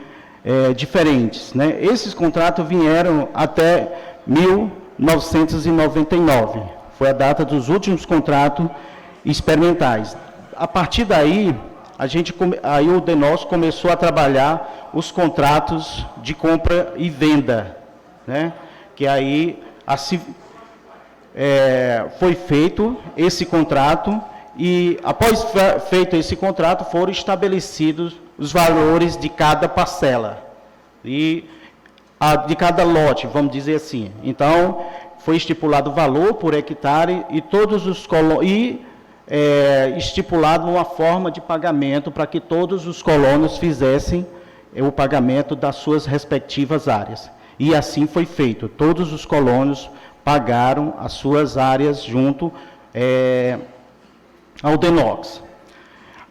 Speaker 3: diferentes. Né? Esses contratos vieram até 1999, foi a data dos últimos contratos experimentais. A partir daí, aí o Denox começou a trabalhar os contratos de compra e venda, né? Que aí foi feito esse contrato e, após feito esse contrato, foram estabelecidos os valores de cada parcela e de cada lote, vamos dizer assim. Então, foi estipulado o valor por hectare e todos os estipulado uma forma de pagamento para que todos os colonos fizessem o pagamento das suas respectivas áreas. E assim foi feito. Todos os colonos pagaram as suas áreas junto ao Denox.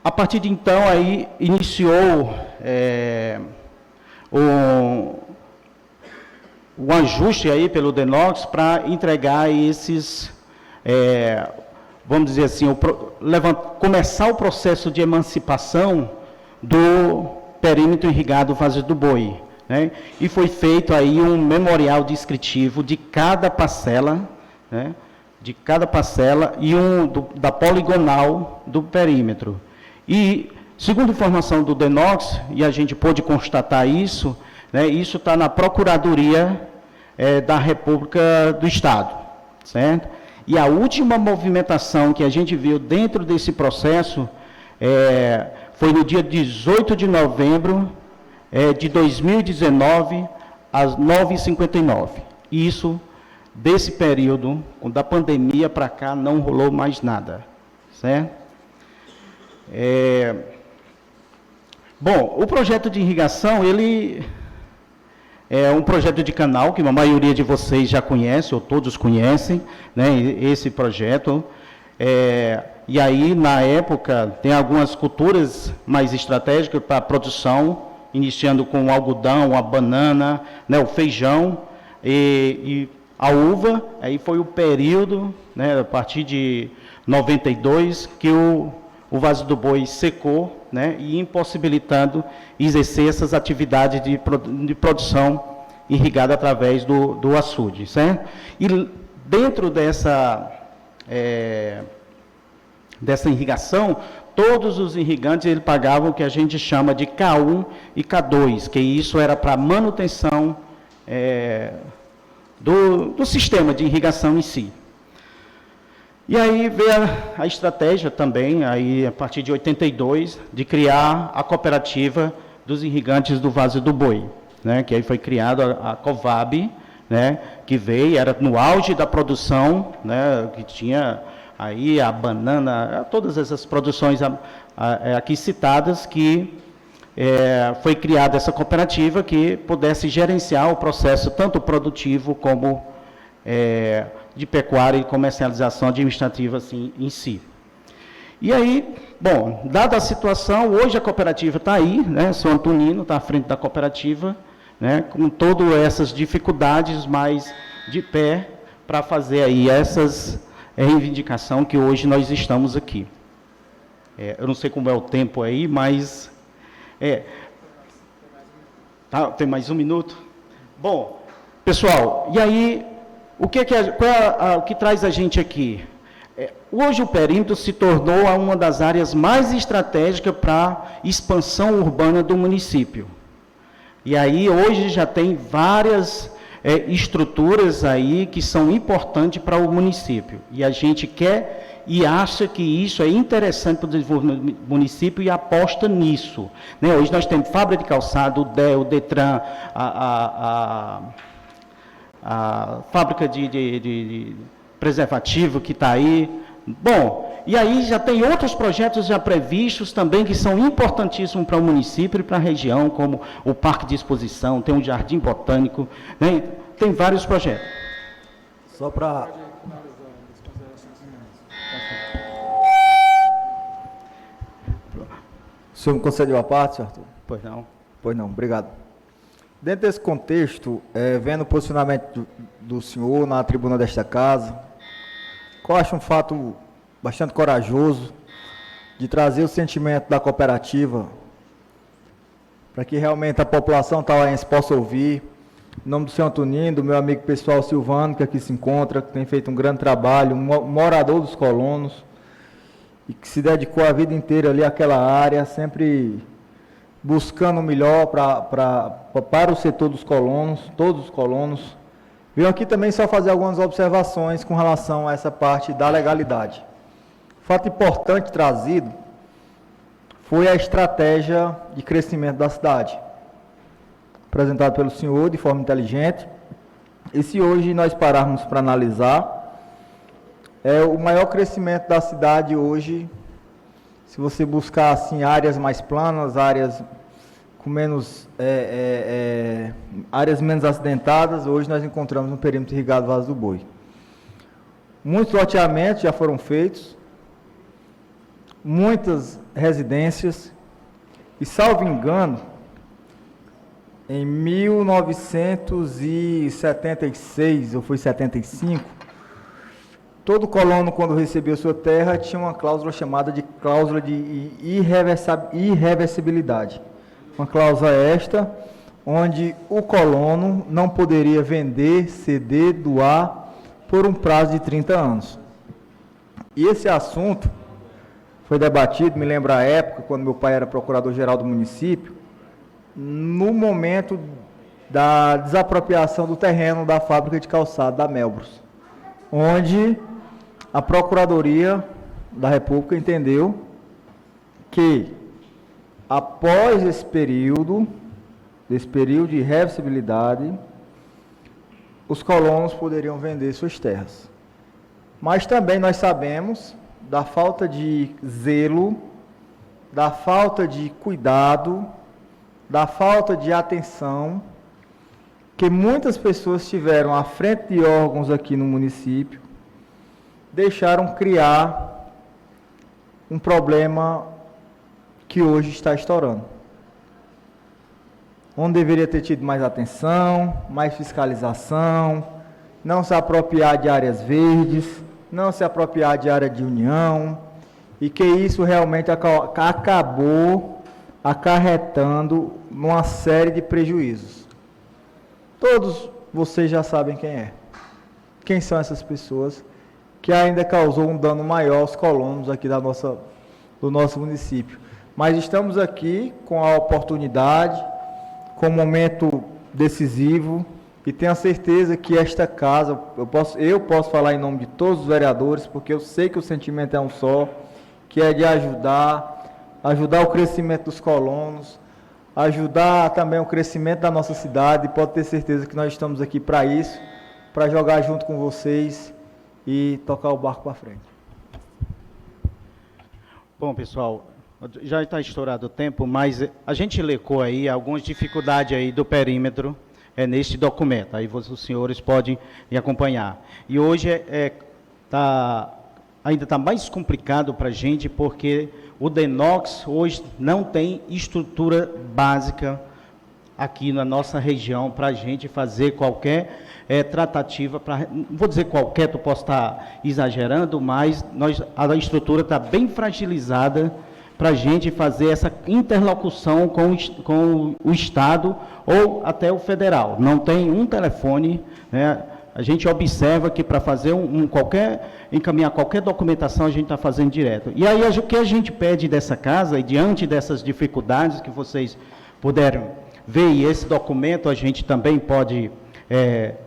Speaker 3: A partir de então, aí iniciou o ajuste aí pelo Denox para entregar esses, vamos dizer assim, começar o processo de emancipação do perímetro irrigado Vazio do Boi. Né? E foi feito aí um memorial descritivo de cada parcela, né? De cada parcela e da poligonal do perímetro. E, segundo informação do Denox, e a gente pôde constatar isso, né, isso está na Procuradoria da República do Estado, certo? E a última movimentação que a gente viu dentro desse processo foi no dia 18 de novembro de 2019, às 9h59. Isso, desse período, da pandemia para cá, não rolou mais nada, certo? Bom, o projeto de irrigação, ele é um projeto de canal que a maioria de vocês já conhece, ou todos conhecem, né, esse projeto. E aí, na época, tem algumas culturas mais estratégicas para a produção, iniciando com o algodão, a banana, né, o feijão e a uva. Aí foi o período, né, a partir de 92, que o Vazio do Boi secou, né, e impossibilitando exercer essas atividades de produção irrigada através do açude, certo? E dentro dessa irrigação, todos os irrigantes eles pagavam o que a gente chama de K1 e K2, que isso era para manutenção do sistema de irrigação em si. E aí veio a estratégia também, aí, a partir de 82, de criar a cooperativa dos irrigantes do Vazio do Boi, né, que aí foi criada a Covab, né, que veio, era no auge da produção, né, que tinha aí a banana, todas essas produções aqui citadas, que foi criada essa cooperativa que pudesse gerenciar o processo tanto produtivo como de pecuária e comercialização administrativa assim, em si. E aí, bom, dada a situação, hoje a cooperativa está aí, né, São Antonino está à frente da cooperativa, né, com todas essas dificuldades, mas de pé, para fazer aí essas reivindicações que hoje nós estamos aqui. Eu não sei como é o tempo aí, mas... tem mais um minuto? Bom, pessoal, e aí, o que traz a gente aqui? Hoje o perímetro se tornou uma das áreas mais estratégicas para expansão urbana do município. E aí hoje já tem várias estruturas aí que são importantes para o município. E a gente quer e acha que isso é interessante para o desenvolvimento do município e aposta nisso. Né? Hoje nós temos fábrica de calçado, o Detran, a fábrica de preservativo que está aí. Bom, e aí já tem outros projetos já previstos também que são importantíssimos para o município e para a região, como o Parque de Exposição, tem um Jardim Botânico, né? Tem vários projetos.
Speaker 4: Só para... O senhor me concedeu a parte, senhor Arthur?
Speaker 3: Pois não.
Speaker 4: Pois não, obrigado. Dentro desse contexto, vendo o posicionamento do senhor na tribuna desta casa, eu acho um fato bastante corajoso de trazer o sentimento da cooperativa para que realmente a população tauaense possa ouvir. Em nome do senhor Antonino, do meu amigo pessoal Silvano, que aqui se encontra, que tem feito um grande trabalho, um morador dos colonos, e que se dedicou a vida inteira ali àquela área, sempre buscando o melhor para o setor dos colonos, todos os colonos. Venho aqui também só fazer algumas observações com relação a essa parte da legalidade. Fato importante trazido foi a estratégia de crescimento da cidade, apresentado pelo senhor de forma inteligente. E se hoje nós pararmos para analisar, o maior crescimento da cidade hoje, se você buscar assim, áreas mais planas, áreas com menos, áreas menos acidentadas, hoje nós encontramos no perímetro irrigado Vaz do Boi. Muitos loteamentos já foram feitos, muitas residências, e salvo engano, em 1976, ou foi 75, todo colono, quando recebeu sua terra, tinha uma cláusula chamada de cláusula de irreversibilidade. Uma cláusula esta, onde o colono não poderia vender, ceder, doar, por um prazo de 30 anos. E esse assunto foi debatido, me lembro a época, quando meu pai era procurador-geral do município, no momento da desapropriação do terreno da fábrica de calçado da Melbros, onde a Procuradoria da República entendeu que, após esse período de reversibilidade, os colonos poderiam vender suas terras. Mas também nós sabemos da falta de zelo, da falta de cuidado, da falta de atenção que muitas pessoas tiveram à frente de órgãos aqui no município, deixaram criar um problema que hoje está estourando. Onde deveria ter tido mais atenção, mais fiscalização, não se apropriar de áreas verdes, não se apropriar de área de união, e que isso realmente acabou acarretando numa série de prejuízos. Todos vocês já sabem quem é. Quem são essas pessoas que ainda causou um dano maior aos colonos aqui do nosso município. Mas estamos aqui com a oportunidade, com um momento decisivo, e tenho a certeza que esta casa, eu posso falar em nome de todos os vereadores, porque eu sei que o sentimento é um só, que é de ajudar o crescimento dos colonos, ajudar também o crescimento da nossa cidade, e pode ter certeza que nós estamos aqui para isso, para jogar junto com vocês e tocar o barco para frente.
Speaker 3: Bom, pessoal, já está estourado o tempo, mas a gente elencou aí algumas dificuldades aí do perímetro neste documento. Aí os senhores podem me acompanhar. E hoje ainda está mais complicado para a gente, porque o DENOX hoje não tem estrutura básica aqui na nossa região para a gente fazer qualquer tratativa, não vou dizer qualquer, tu posso estar exagerando, mas a estrutura está bem fragilizada para a gente fazer essa interlocução com o Estado ou até o federal. Não tem um telefone, né? A gente observa que para fazer encaminhar qualquer documentação, a gente está fazendo direto. E aí, o que a gente pede dessa casa, e diante dessas dificuldades que vocês puderam ver, e esse documento a gente também pode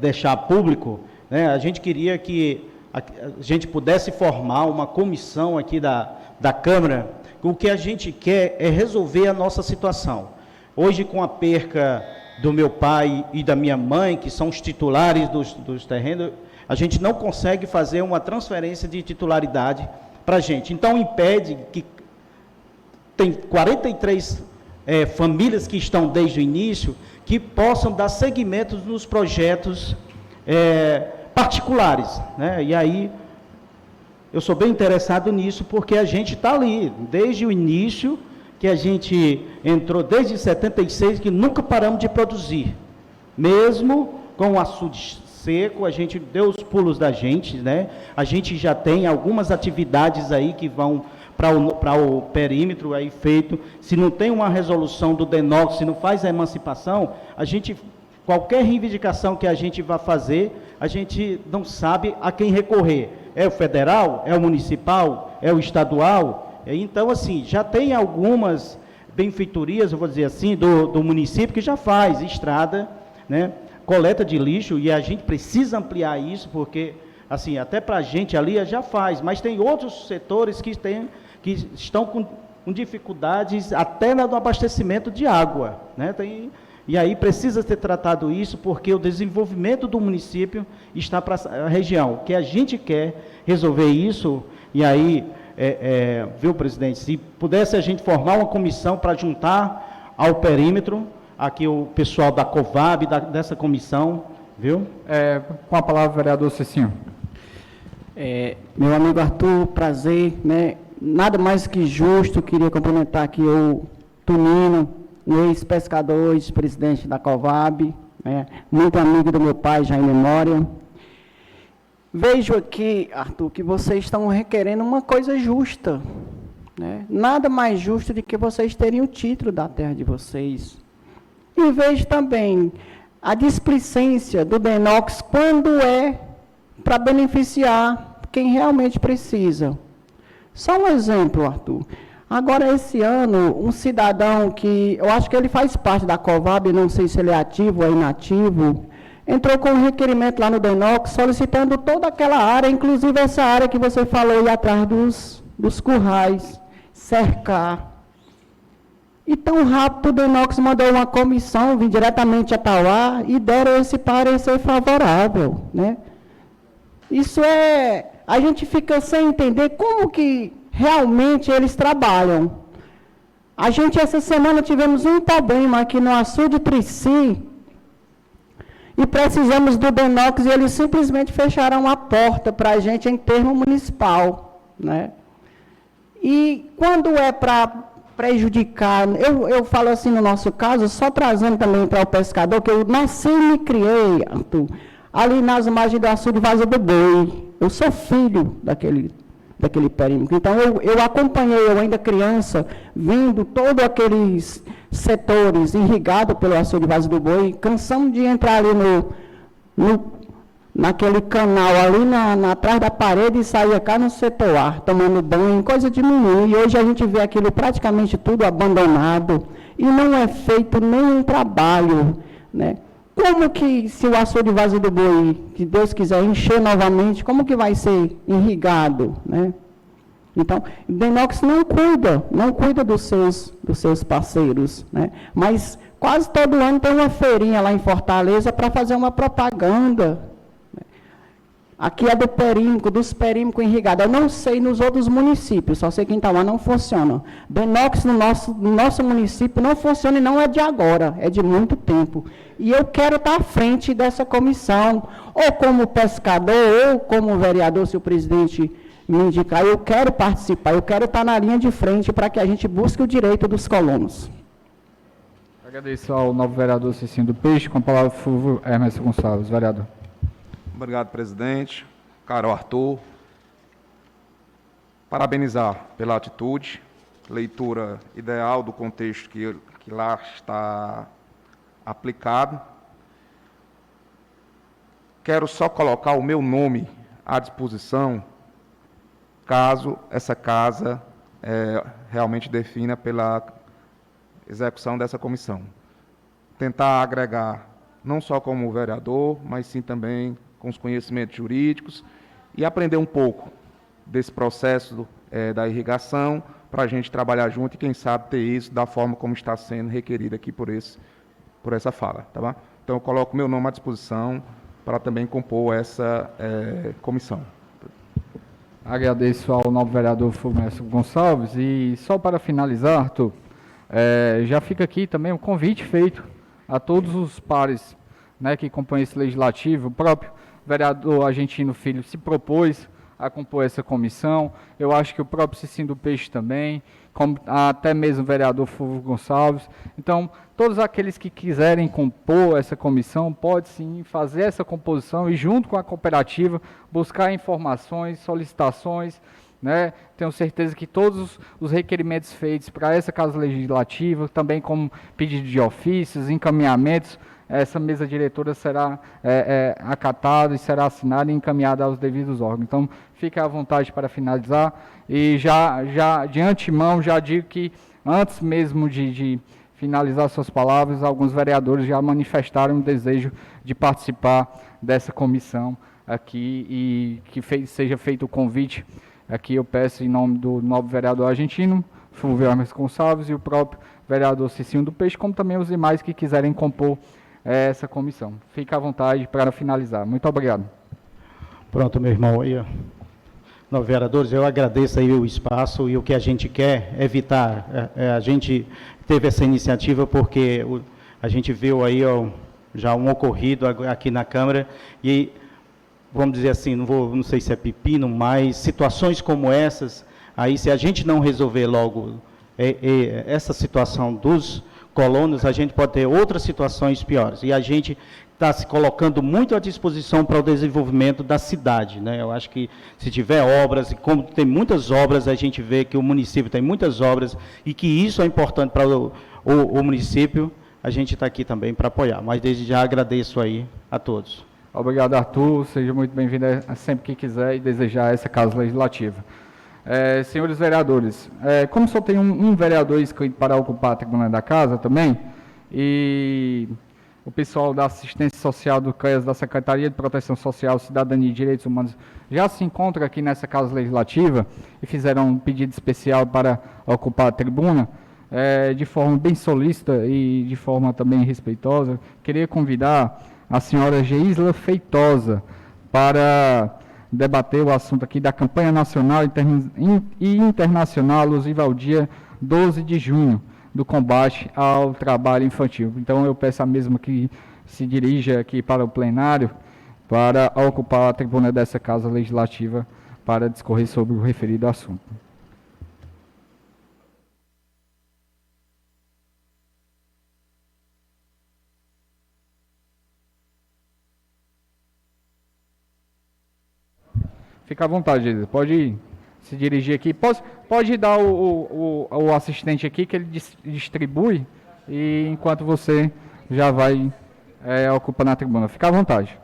Speaker 3: deixar público, né? A gente queria que a gente pudesse formar uma comissão aqui da Câmara. O que a gente quer é resolver a nossa situação. Hoje, com a perca do meu pai e da minha mãe, que são os titulares dos terrenos, a gente não consegue fazer uma transferência de titularidade para a gente. Então, impede que tem 43 famílias que estão desde o início, que possam dar seguimento nos projetos particulares, né? E aí, eu sou bem interessado nisso, porque a gente está ali, desde o início, que a gente entrou desde 76, que nunca paramos de produzir. Mesmo com o açude seco, a gente deu os pulos da gente, né? A gente já tem algumas atividades aí que vão para o perímetro aí feito. Se não tem uma resolução do DENOX, se não faz a emancipação, qualquer reivindicação que a gente vá fazer, a gente não sabe a quem recorrer. É o federal? É o municipal? É o estadual? Então, assim, já tem algumas benfeitorias, eu vou dizer assim, do município que já faz estrada, né, coleta de lixo, e a gente precisa ampliar isso, porque, assim, até para a gente ali já faz, mas tem outros setores que estão com dificuldades até no abastecimento de água, né? E aí precisa ser tratado isso, porque o desenvolvimento do município está para a região. O que a gente quer resolver isso, e aí... viu, presidente, se pudesse a gente formar uma comissão para juntar ao perímetro, aqui o pessoal da COVAB, dessa comissão, viu?
Speaker 1: Com a palavra, vereador Cicinho.
Speaker 5: Meu amigo Arthur, prazer, né? Nada mais que justo, queria cumprimentar aqui o Tonino, um ex-pescador, ex-presidente da COVAB, né? Muito amigo do meu pai, já em memória. Vejo aqui, Arthur, que vocês estão requerendo uma coisa justa, né? Nada mais justo do que vocês terem o título da terra de vocês. E vejo também a displicência do DENOX quando é para beneficiar quem realmente precisa. Só um exemplo, Arthur. Agora, esse ano, um cidadão que, eu acho que ele faz parte da COVAB, não sei se ele é ativo ou inativo, entrou com um requerimento lá no DENOX, solicitando toda aquela área, inclusive essa área que você falou aí atrás dos currais, cercar. E tão rápido o DENOX mandou uma comissão, vir diretamente a Tauá, e deram esse parecer favorável, né? Isso a gente fica sem entender como que realmente eles trabalham. A gente, essa semana, tivemos um problema aqui no açude Trici, e precisamos do DENOX, e eles simplesmente fecharam a porta para a gente em termo municipal, né? E quando é para prejudicar, eu falo assim no nosso caso, só trazendo também para o pescador, que eu nasci e me criei, Arthur, ali nas margens do açude Vaza do Boi. Eu sou filho daquele perímetro. Então, eu acompanhei, eu ainda criança, vindo todos aqueles setores irrigados pelo açude Vaza do Boi, cansamos de entrar ali naquele canal, ali atrás da parede, e sair cá no setor A, tomando banho, coisa de menino. E hoje a gente vê aquilo praticamente tudo abandonado, e não é feito nenhum trabalho, né? Como que, se o açude Vaza do Boi, que Deus quiser encher novamente, como que vai ser irrigado, né? Então, o DENOX não cuida dos seus parceiros, né? Mas quase todo ano tem uma feirinha lá em Fortaleza para fazer uma propaganda. Aqui é dos perímetros irrigados. Eu não sei nos outros municípios, só sei que em Itauá não funciona. DENOX no nosso município não funciona, e não é de agora, é de muito tempo. E eu quero estar à frente dessa comissão, ou como pescador, ou como vereador, se o presidente me indicar. Eu quero participar, eu quero estar na linha de frente para que a gente busque o direito dos colonos.
Speaker 1: Agradeço ao novo vereador Cicinho do Peixe, com a palavra Fulvio Hermes Gonçalves, vereador.
Speaker 6: Obrigado, presidente. Caro Arthur, parabenizar pela atitude, leitura ideal do contexto que lá está aplicado. Quero só colocar o meu nome à disposição, caso essa casa realmente defina pela execução dessa comissão. Tentar agregar, não só como vereador, mas sim também com os conhecimentos jurídicos e aprender um pouco desse processo da irrigação para a gente trabalhar junto e, quem sabe, ter isso da forma como está sendo requerido aqui por essa fala. Tá bom? Então, eu coloco meu nome à disposição para também compor essa comissão.
Speaker 1: Agradeço ao novo vereador Fulvio Gonçalves e só para finalizar, Arthur, já fica aqui também um convite feito a todos os pares, né, que compõem esse legislativo. O próprio vereador Argentino Filho se propôs a compor essa comissão. Eu acho que o próprio Cicinho do Peixe também, como até mesmo o vereador Fulvio Gonçalves. Então, todos aqueles que quiserem compor essa comissão, pode sim fazer essa composição e, junto com a cooperativa, buscar informações, solicitações, né? Tenho certeza que todos os requerimentos feitos para essa Casa Legislativa, também como pedido de ofícios, encaminhamentos, essa mesa diretora será acatada e será assinada e encaminhada aos devidos órgãos. Então, fique à vontade para finalizar. E já de antemão, já digo que antes mesmo de finalizar suas palavras, alguns vereadores já manifestaram o desejo de participar dessa comissão aqui e que seja feito o convite. Aqui eu peço em nome do novo vereador argentino, Fulvio Hermes Gonçalves, e o próprio vereador Cicinho do Peixe, como também os demais que quiserem compor essa comissão. Fique à vontade para finalizar. Muito obrigado.
Speaker 3: Pronto, meu irmão. Novos vereadores, eu agradeço aí o espaço e o que a gente quer evitar. A gente teve essa iniciativa porque a gente viu aí já um ocorrido aqui na Câmara e, vamos dizer assim, não sei se é pepino, mas situações como essas, aí se a gente não resolver logo essa situação dos colonos, a gente pode ter outras situações piores. E a gente está se colocando muito à disposição para o desenvolvimento da cidade, né? Eu acho que se tiver obras, e como tem muitas obras, a gente vê que o município tem muitas obras e que isso é importante para o município, a gente está aqui também para apoiar. Mas desde já agradeço aí a todos.
Speaker 1: Obrigado, Arthur. Seja muito bem-vindo sempre que quiser e desejar essa Casa Legislativa. Senhores vereadores, como só tem um vereador inscrito para ocupar a tribuna da Casa também, e o pessoal da assistência social do CREAS, da Secretaria de Proteção Social, Cidadania e Direitos Humanos, já se encontra aqui nessa Casa Legislativa e fizeram um pedido especial para ocupar a tribuna, de forma bem solícita e de forma também respeitosa. Queria convidar a senhora Geisla Feitosa para debater o assunto aqui da campanha nacional e internacional alusiva ao dia 12 de junho, do combate ao trabalho infantil. Então, eu peço a mesma que se dirija aqui para o plenário para ocupar a tribuna dessa Casa Legislativa para discorrer sobre o referido assunto. Fica à vontade, Geisla. Pode se dirigir aqui. Pode dar o assistente aqui, que ele distribui, e enquanto você já vai ocupando a tribuna. Fica à vontade.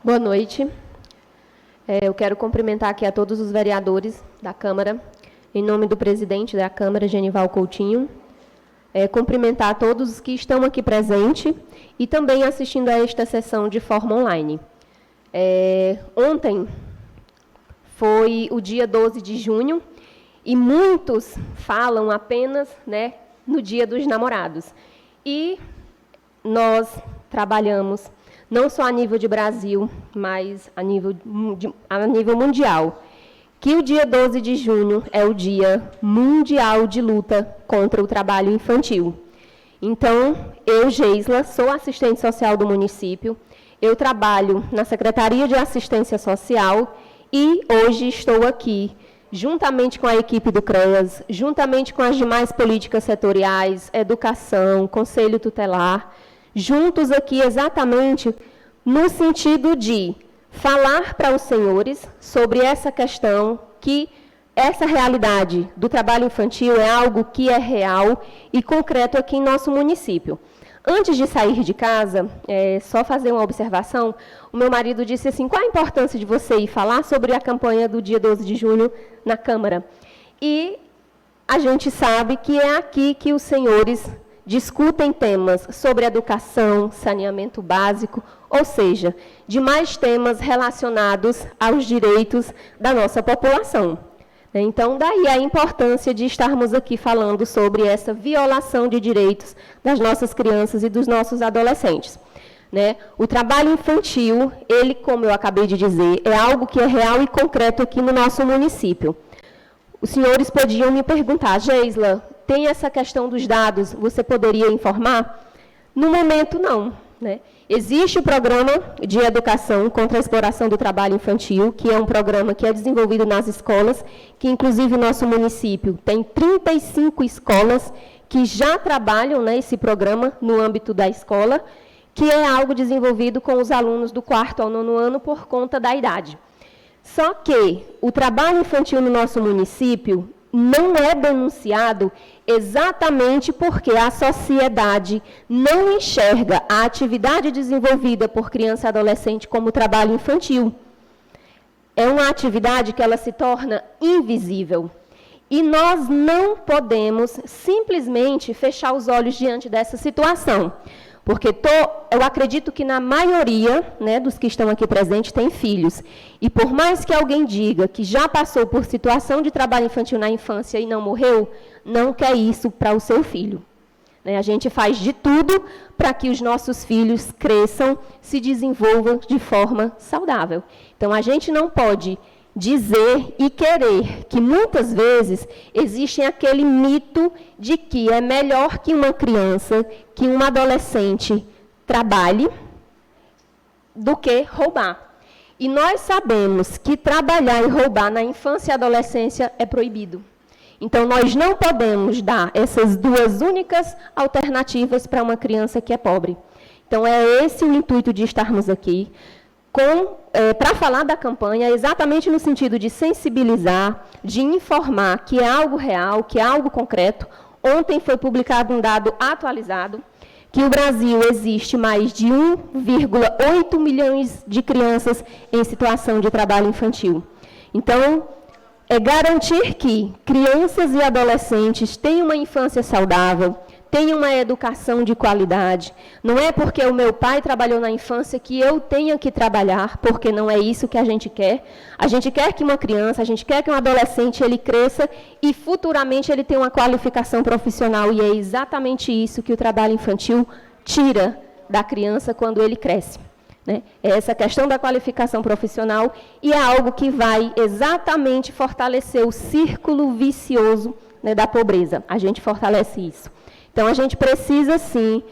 Speaker 7: Boa noite. Eu quero cumprimentar aqui a todos os vereadores da Câmara, em nome do presidente da Câmara, Genival Coutinho. Cumprimentar a todos os que estão aqui presentes e também assistindo a esta sessão de forma online. Ontem foi o dia 12 de junho e muitos falam apenas, né, no Dia dos Namorados. E nós trabalhamos não só a nível de Brasil, mas a nível mundial, que o dia 12 de junho é o Dia Mundial de Luta contra o Trabalho Infantil. Então, eu, Geisla, sou assistente social do município, eu trabalho na Secretaria de Assistência Social e hoje estou aqui, juntamente com a equipe do CREAS, juntamente com as demais políticas setoriais, educação, conselho tutelar, juntos aqui exatamente no sentido de falar para os senhores sobre essa questão, que essa realidade do trabalho infantil é algo que é real e concreto aqui em nosso município. Antes de sair de casa, só fazer uma observação, o meu marido disse assim, qual a importância de você ir falar sobre a campanha do dia 12 de junho na Câmara? E a gente sabe que é aqui que os senhores discutem temas sobre educação, saneamento básico, ou seja, demais temas relacionados aos direitos da nossa população. Então, daí a importância de estarmos aqui falando sobre essa violação de direitos das nossas crianças e dos nossos adolescentes. O trabalho infantil, ele, como eu acabei de dizer, é algo que é real e concreto aqui no nosso município. Os senhores podiam me perguntar, Geisla, tem essa questão dos dados, você poderia informar? No momento, não. Existe o programa de educação contra a exploração do trabalho infantil, que é um programa que é desenvolvido nas escolas, que inclusive o nosso município tem 35 escolas que já trabalham esse programa no âmbito da escola, que é algo desenvolvido com os alunos do 4º ao 9º ano por conta da idade. Só que o trabalho infantil no nosso município não é denunciado exatamente porque a sociedade não enxerga a atividade desenvolvida por criança e adolescente como trabalho infantil. É uma atividade que ela se torna invisível. E nós não podemos simplesmente fechar os olhos diante dessa situação. Porque eu acredito que na maioria dos que estão aqui presentes tem filhos. E por mais que alguém diga que já passou por situação de trabalho infantil na infância e não morreu, não quer isso para o seu filho. A gente faz de tudo para que os nossos filhos cresçam, se desenvolvam de forma saudável. Então, a gente não pode dizer e querer que, muitas vezes, existe aquele mito de que é melhor que uma criança, que um adolescente trabalhe, do que roubar. E nós sabemos que trabalhar e roubar na infância e adolescência é proibido. Então, nós não podemos dar essas duas únicas alternativas para uma criança que é pobre. Então, é esse o intuito de estarmos aqui, para falar da campanha, exatamente no sentido de sensibilizar, de informar que é algo real, que é algo concreto. Ontem foi publicado um dado atualizado, que no Brasil existe mais de 1,8 milhões de crianças em situação de trabalho infantil. Então, é garantir que crianças e adolescentes tenham uma infância saudável, tenham uma educação de qualidade. Não é porque o meu pai trabalhou na infância que eu tenha que trabalhar, porque não é isso que a gente quer. A gente quer que uma criança, a gente quer que um adolescente ele cresça e futuramente ele tenha uma qualificação profissional. E é exatamente isso que o trabalho infantil tira da criança quando ele cresce. É essa questão da qualificação profissional e é algo que vai exatamente fortalecer o círculo vicioso da pobreza. A gente fortalece isso. Então, a gente precisa, sim,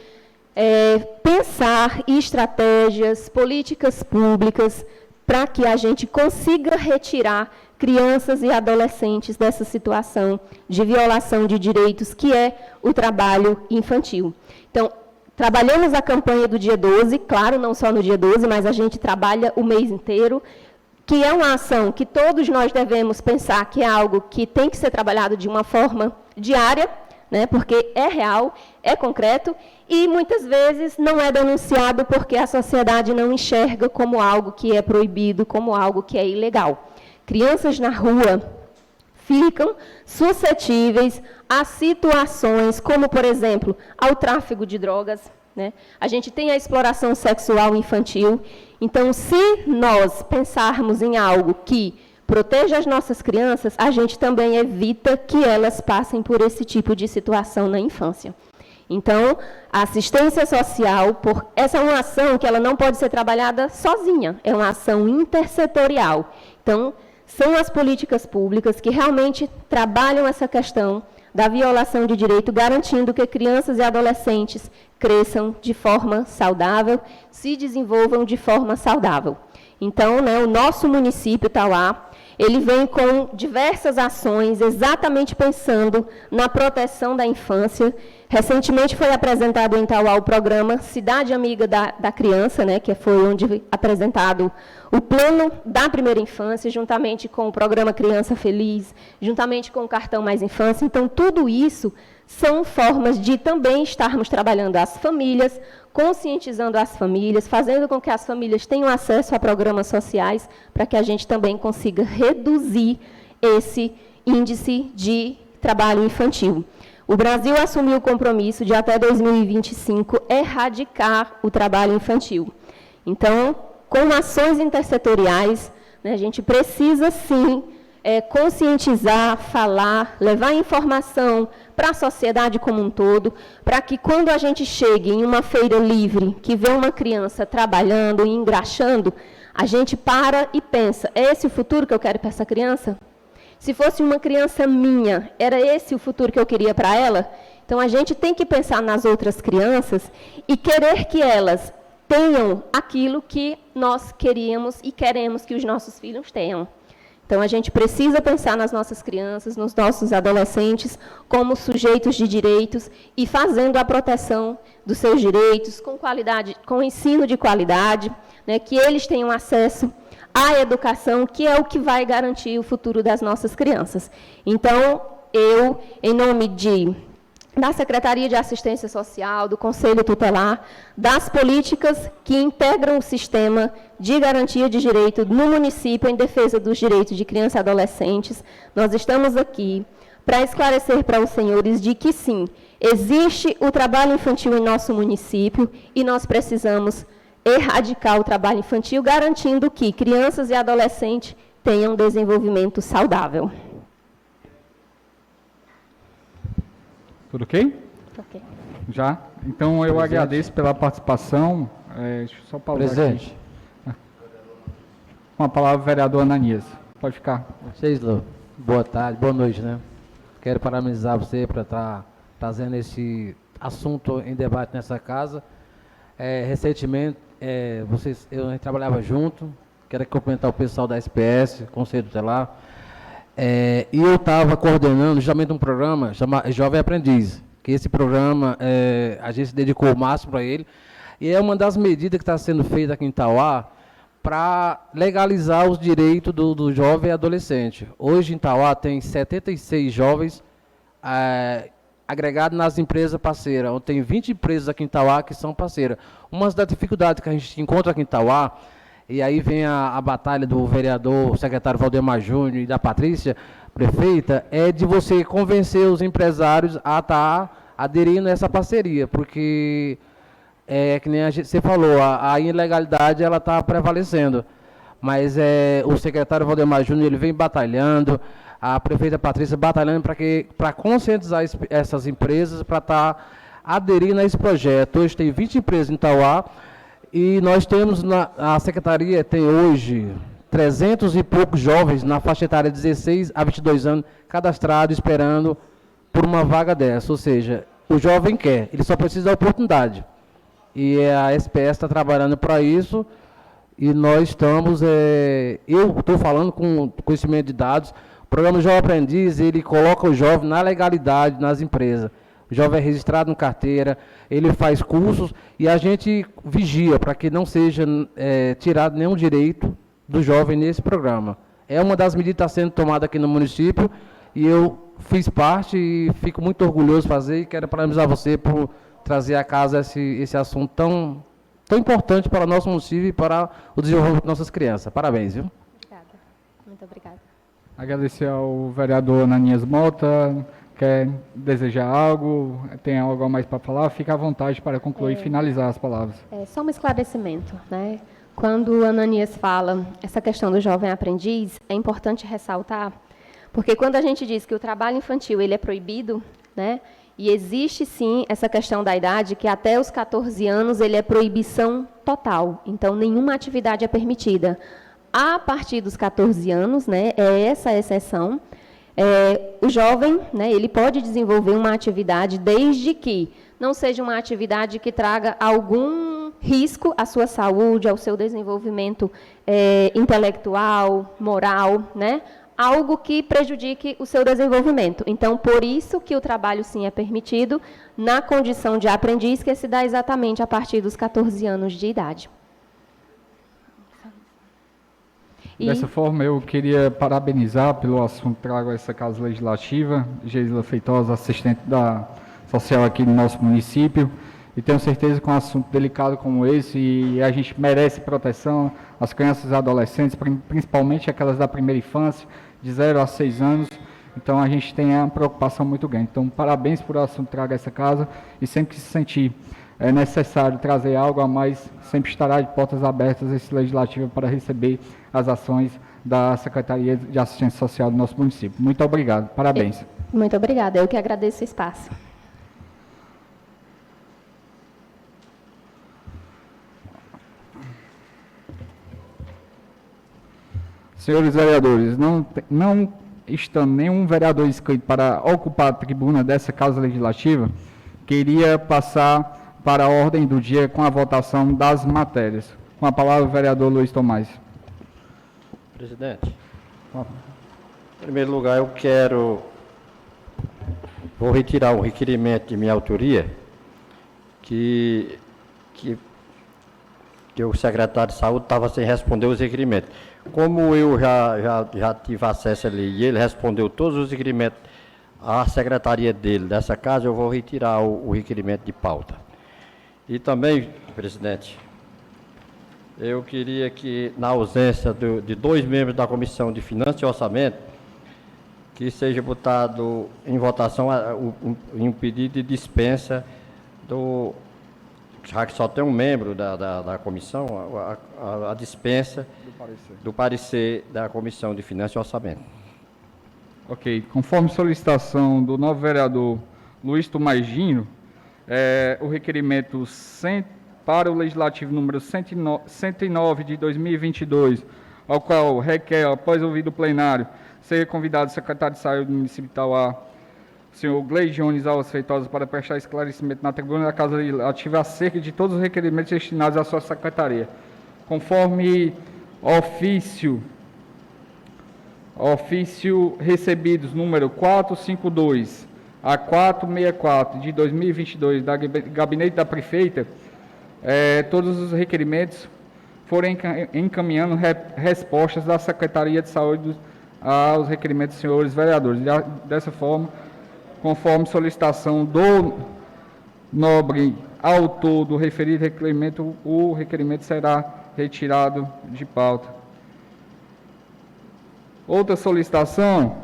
Speaker 7: pensar em estratégias, políticas públicas, para que a gente consiga retirar crianças e adolescentes dessa situação de violação de direitos, que é o trabalho infantil. Então, trabalhamos a campanha do dia 12, claro, não só no dia 12, mas a gente trabalha o mês inteiro, que é uma ação que todos nós devemos pensar que é algo que tem que ser trabalhado de uma forma diária, porque é real, é concreto, e muitas vezes não é denunciado porque a sociedade não enxerga como algo que é proibido, como algo que é ilegal. Crianças na rua ficam suscetíveis a situações como, por exemplo, ao tráfico de drogas. A gente tem a exploração sexual infantil. Então, se nós pensarmos em algo que proteja as nossas crianças, a gente também evita que elas passem por esse tipo de situação na infância. Então, a assistência social, essa é uma ação que ela não pode ser trabalhada sozinha, é uma ação intersetorial. Então, são as políticas públicas que realmente trabalham essa questão da violação de direito, garantindo que crianças e adolescentes cresçam de forma saudável, se desenvolvam de forma saudável. Então, né, o nosso município, Tauá, ele vem com diversas ações, exatamente pensando na proteção da infância. Recentemente foi apresentado em Tauá o programa Cidade Amiga da Criança, né, que foi onde apresentado o plano da primeira infância, juntamente com o programa Criança Feliz, juntamente com o Cartão Mais Infância. Então, tudo isso são formas de também estarmos trabalhando as famílias, conscientizando as famílias, fazendo com que as famílias tenham acesso a programas sociais, para que a gente também consiga reduzir esse índice de trabalho infantil. O Brasil assumiu o compromisso de, até 2025, erradicar o trabalho infantil. Então, com ações intersetoriais, né, a gente precisa, sim, conscientizar, falar, levar informação para a sociedade como um todo, para que quando a gente chegue em uma feira livre, que vê uma criança trabalhando e engraxando, a gente para e pensa, é esse o futuro que eu quero para essa criança? Se fosse uma criança minha, era esse o futuro que eu queria para ela? Então, a gente tem que pensar nas outras crianças e querer que elas tenham aquilo que nós queríamos e queremos que os nossos filhos tenham. Então, a gente precisa pensar nas nossas crianças, nos nossos adolescentes, como sujeitos de direitos e fazendo a proteção dos seus direitos com qualidade, com ensino de qualidade, né, que eles tenham acesso à educação, que é o que vai garantir o futuro das nossas crianças. Então, eu, em nome da Secretaria de Assistência Social, do Conselho Tutelar, das políticas que integram o sistema de garantia de direito no município em defesa dos direitos de crianças e adolescentes, nós estamos aqui para esclarecer para os senhores de que, sim, existe o trabalho infantil em nosso município e nós precisamos erradicar o trabalho infantil, garantindo que crianças e adolescentes tenham um desenvolvimento saudável.
Speaker 1: Tudo ok?
Speaker 7: Ok.
Speaker 1: Já? Então, eu agradeço pela participação. Deixa eu só pausar
Speaker 8: Presidente.
Speaker 1: aqui. Com a palavra, o vereador Ananias. Pode ficar.
Speaker 8: Sheislo, boa tarde, boa noite, né? Quero parabenizar você por estar trazendo esse assunto em debate nessa casa. Recentemente, a gente trabalhava junto. Quero cumprimentar o pessoal da SPS, Conselho Tutelar. E eu estava coordenando justamente um programa chamado Jovem Aprendiz, que esse programa, a gente se dedicou o máximo para ele, e é uma das medidas que está sendo feita aqui em Tauá para legalizar os direitos do jovem e adolescente. Hoje em Tauá tem 76 jovens agregados nas empresas parceiras, tem 20 empresas aqui em Tauá que são parceiras. Uma das dificuldades que a gente encontra aqui em Tauá, e aí vem a batalha do vereador, o secretário Valdemar Júnior e da Patrícia, prefeita, é de você convencer os empresários a estar aderindo a essa parceria, porque, que nem você falou, a ilegalidade ela está prevalecendo. Mas o secretário Valdemar Júnior ele vem batalhando, a prefeita Patrícia batalhando para conscientizar essas empresas, para estar aderindo a esse projeto. Hoje tem 20 empresas em Tauá, e nós temos, a Secretaria tem hoje 300 e poucos jovens na faixa etária de 16 a 22 anos, cadastrados, esperando por uma vaga dessa. Ou seja, o jovem quer, ele só precisa da oportunidade. E a SPS está trabalhando para isso, e nós estamos, eu estou falando com conhecimento de dados, o programa Jovem Aprendiz, ele coloca o jovem na legalidade nas empresas. O jovem é registrado em carteira, ele faz cursos e a gente vigia para que não seja tirado nenhum direito do jovem nesse programa. É uma das medidas que está sendo tomada aqui no município e eu fiz parte e fico muito orgulhoso de fazer e quero parabenizar você por trazer à casa esse assunto tão importante para o nosso município e para o desenvolvimento das nossas crianças. Parabéns, viu?
Speaker 7: Obrigada. Muito obrigada.
Speaker 1: Agradecer ao vereador Ananias Mota. Quer desejar algo? Tem algo a mais para falar? Fica à vontade para concluir e finalizar as palavras.
Speaker 7: Só um esclarecimento, né? Quando o Ananias fala essa questão do jovem aprendiz, é importante ressaltar, porque quando a gente diz que o trabalho infantil ele é proibido, né? E existe sim essa questão da idade, que até os 14 anos ele é proibição total, então nenhuma atividade é permitida. A partir dos 14 anos, né? É essa a exceção. O jovem, né, ele pode desenvolver uma atividade desde que não seja uma atividade que traga algum risco à sua saúde, ao seu desenvolvimento intelectual, moral, né? Algo que prejudique o seu desenvolvimento. Então, por isso que o trabalho, sim, é permitido na condição de aprendiz, que se dá exatamente a partir dos 14 anos de idade.
Speaker 1: Dessa forma, eu queria parabenizar pelo assunto trago a essa Casa Legislativa, Geisla Feitosa, assistente social aqui no nosso município, e tenho certeza que um assunto delicado como esse, e a gente merece proteção, as crianças e adolescentes, principalmente aquelas da primeira infância, de 0 a 6 anos, então a gente tem uma preocupação muito grande. Então, parabéns por o assunto trago a essa casa, e sempre que se sentir necessário trazer algo a mais, sempre estará de portas abertas esse legislativo para receber as ações da Secretaria de Assistência Social do nosso município. Muito obrigado, parabéns.
Speaker 7: Muito obrigada, eu que agradeço o espaço.
Speaker 1: Senhores vereadores, não estando nenhum vereador inscrito para ocupar a tribuna dessa Casa Legislativa, queria passar para a ordem do dia com a votação das matérias. Com a palavra o vereador Luiz Tomás.
Speaker 9: Presidente, em primeiro lugar vou retirar um requerimento de minha autoria que o secretário de Saúde estava sem responder os requerimentos. Como eu já tive acesso ali e ele respondeu todos os requerimentos à secretaria dele, dessa casa, eu vou retirar o requerimento de pauta. E também, presidente, eu queria que, na ausência de 2 membros da Comissão de Finanças e Orçamento, que seja botado em votação um pedido de dispensa já que só tem um membro da comissão, a dispensa do parecer da Comissão de Finanças e Orçamento.
Speaker 1: Ok. Conforme solicitação do novo vereador Luiz Tomás Gino, o requerimento para o Legislativo número 109 de 2022, ao qual requer, após ouvido o plenário, ser convidado o secretário de Saúde do município de Itauá, senhor Gleidiones Alves Feitosa, para prestar esclarecimento na tribuna da Casa Legislativa acerca de todos os requerimentos destinados à sua secretaria. Conforme ofício recebidos número 452 a 464 de 2022 da Gabinete da Prefeita, todos os requerimentos foram encaminhando respostas da Secretaria de Saúde aos requerimentos dos senhores vereadores. Dessa forma, conforme solicitação do nobre autor do referido requerimento, o requerimento será retirado de pauta. Outra solicitação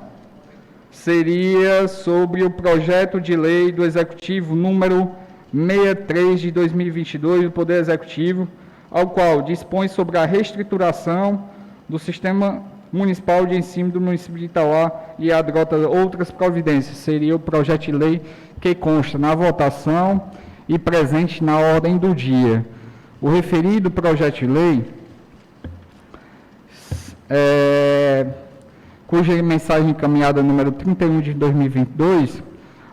Speaker 1: seria sobre o projeto de lei do Executivo número 63 de 2022 do Poder Executivo, ao qual dispõe sobre a reestruturação do Sistema Municipal de Ensino do município de Itauá e adota outras providências. Seria o projeto de lei que consta na votação e presente na ordem do dia. O referido projeto de lei, cuja mensagem encaminhada número 31 de 2022,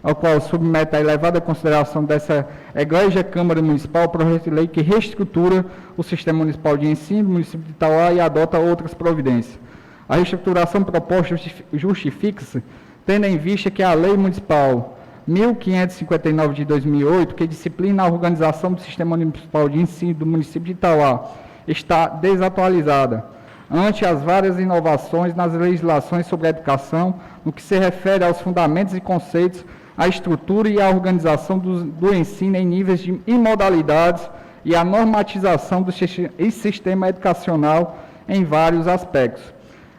Speaker 1: ao qual submete a elevada consideração dessa egrégia Câmara Municipal, o projeto de lei que reestrutura o Sistema Municipal de Ensino do município de Itauá e adota outras providências. A reestruturação proposta justifica-se tendo em vista que a Lei Municipal 1559 de 2008, que disciplina a organização do Sistema Municipal de Ensino do município de Itauá, está desatualizada ante as várias inovações nas legislações sobre a educação, no que se refere aos fundamentos e conceitos, à estrutura e à organização do ensino em níveis e modalidades e a normatização do sistema educacional em vários aspectos,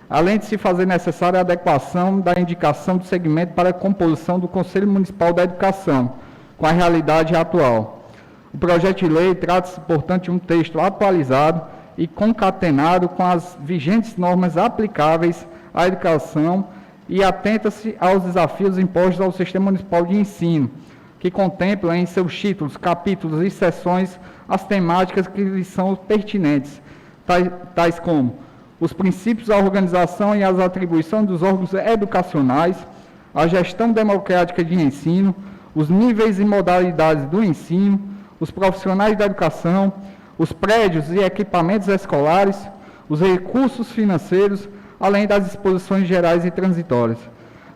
Speaker 1: além de se fazer necessária a adequação da indicação do segmento para a composição do Conselho Municipal da Educação, com a realidade atual. O projeto de lei trata-se, portanto, de um texto atualizado e concatenado com as vigentes normas aplicáveis à educação e atenta-se aos desafios impostos ao Sistema Municipal de Ensino, que contempla em seus títulos, capítulos e seções as temáticas que lhes são pertinentes, tais como os princípios da organização e as atribuições dos órgãos educacionais, a gestão democrática de ensino, os níveis e modalidades do ensino, os profissionais da educação, os prédios e equipamentos escolares, os recursos financeiros, além das disposições gerais e transitórias.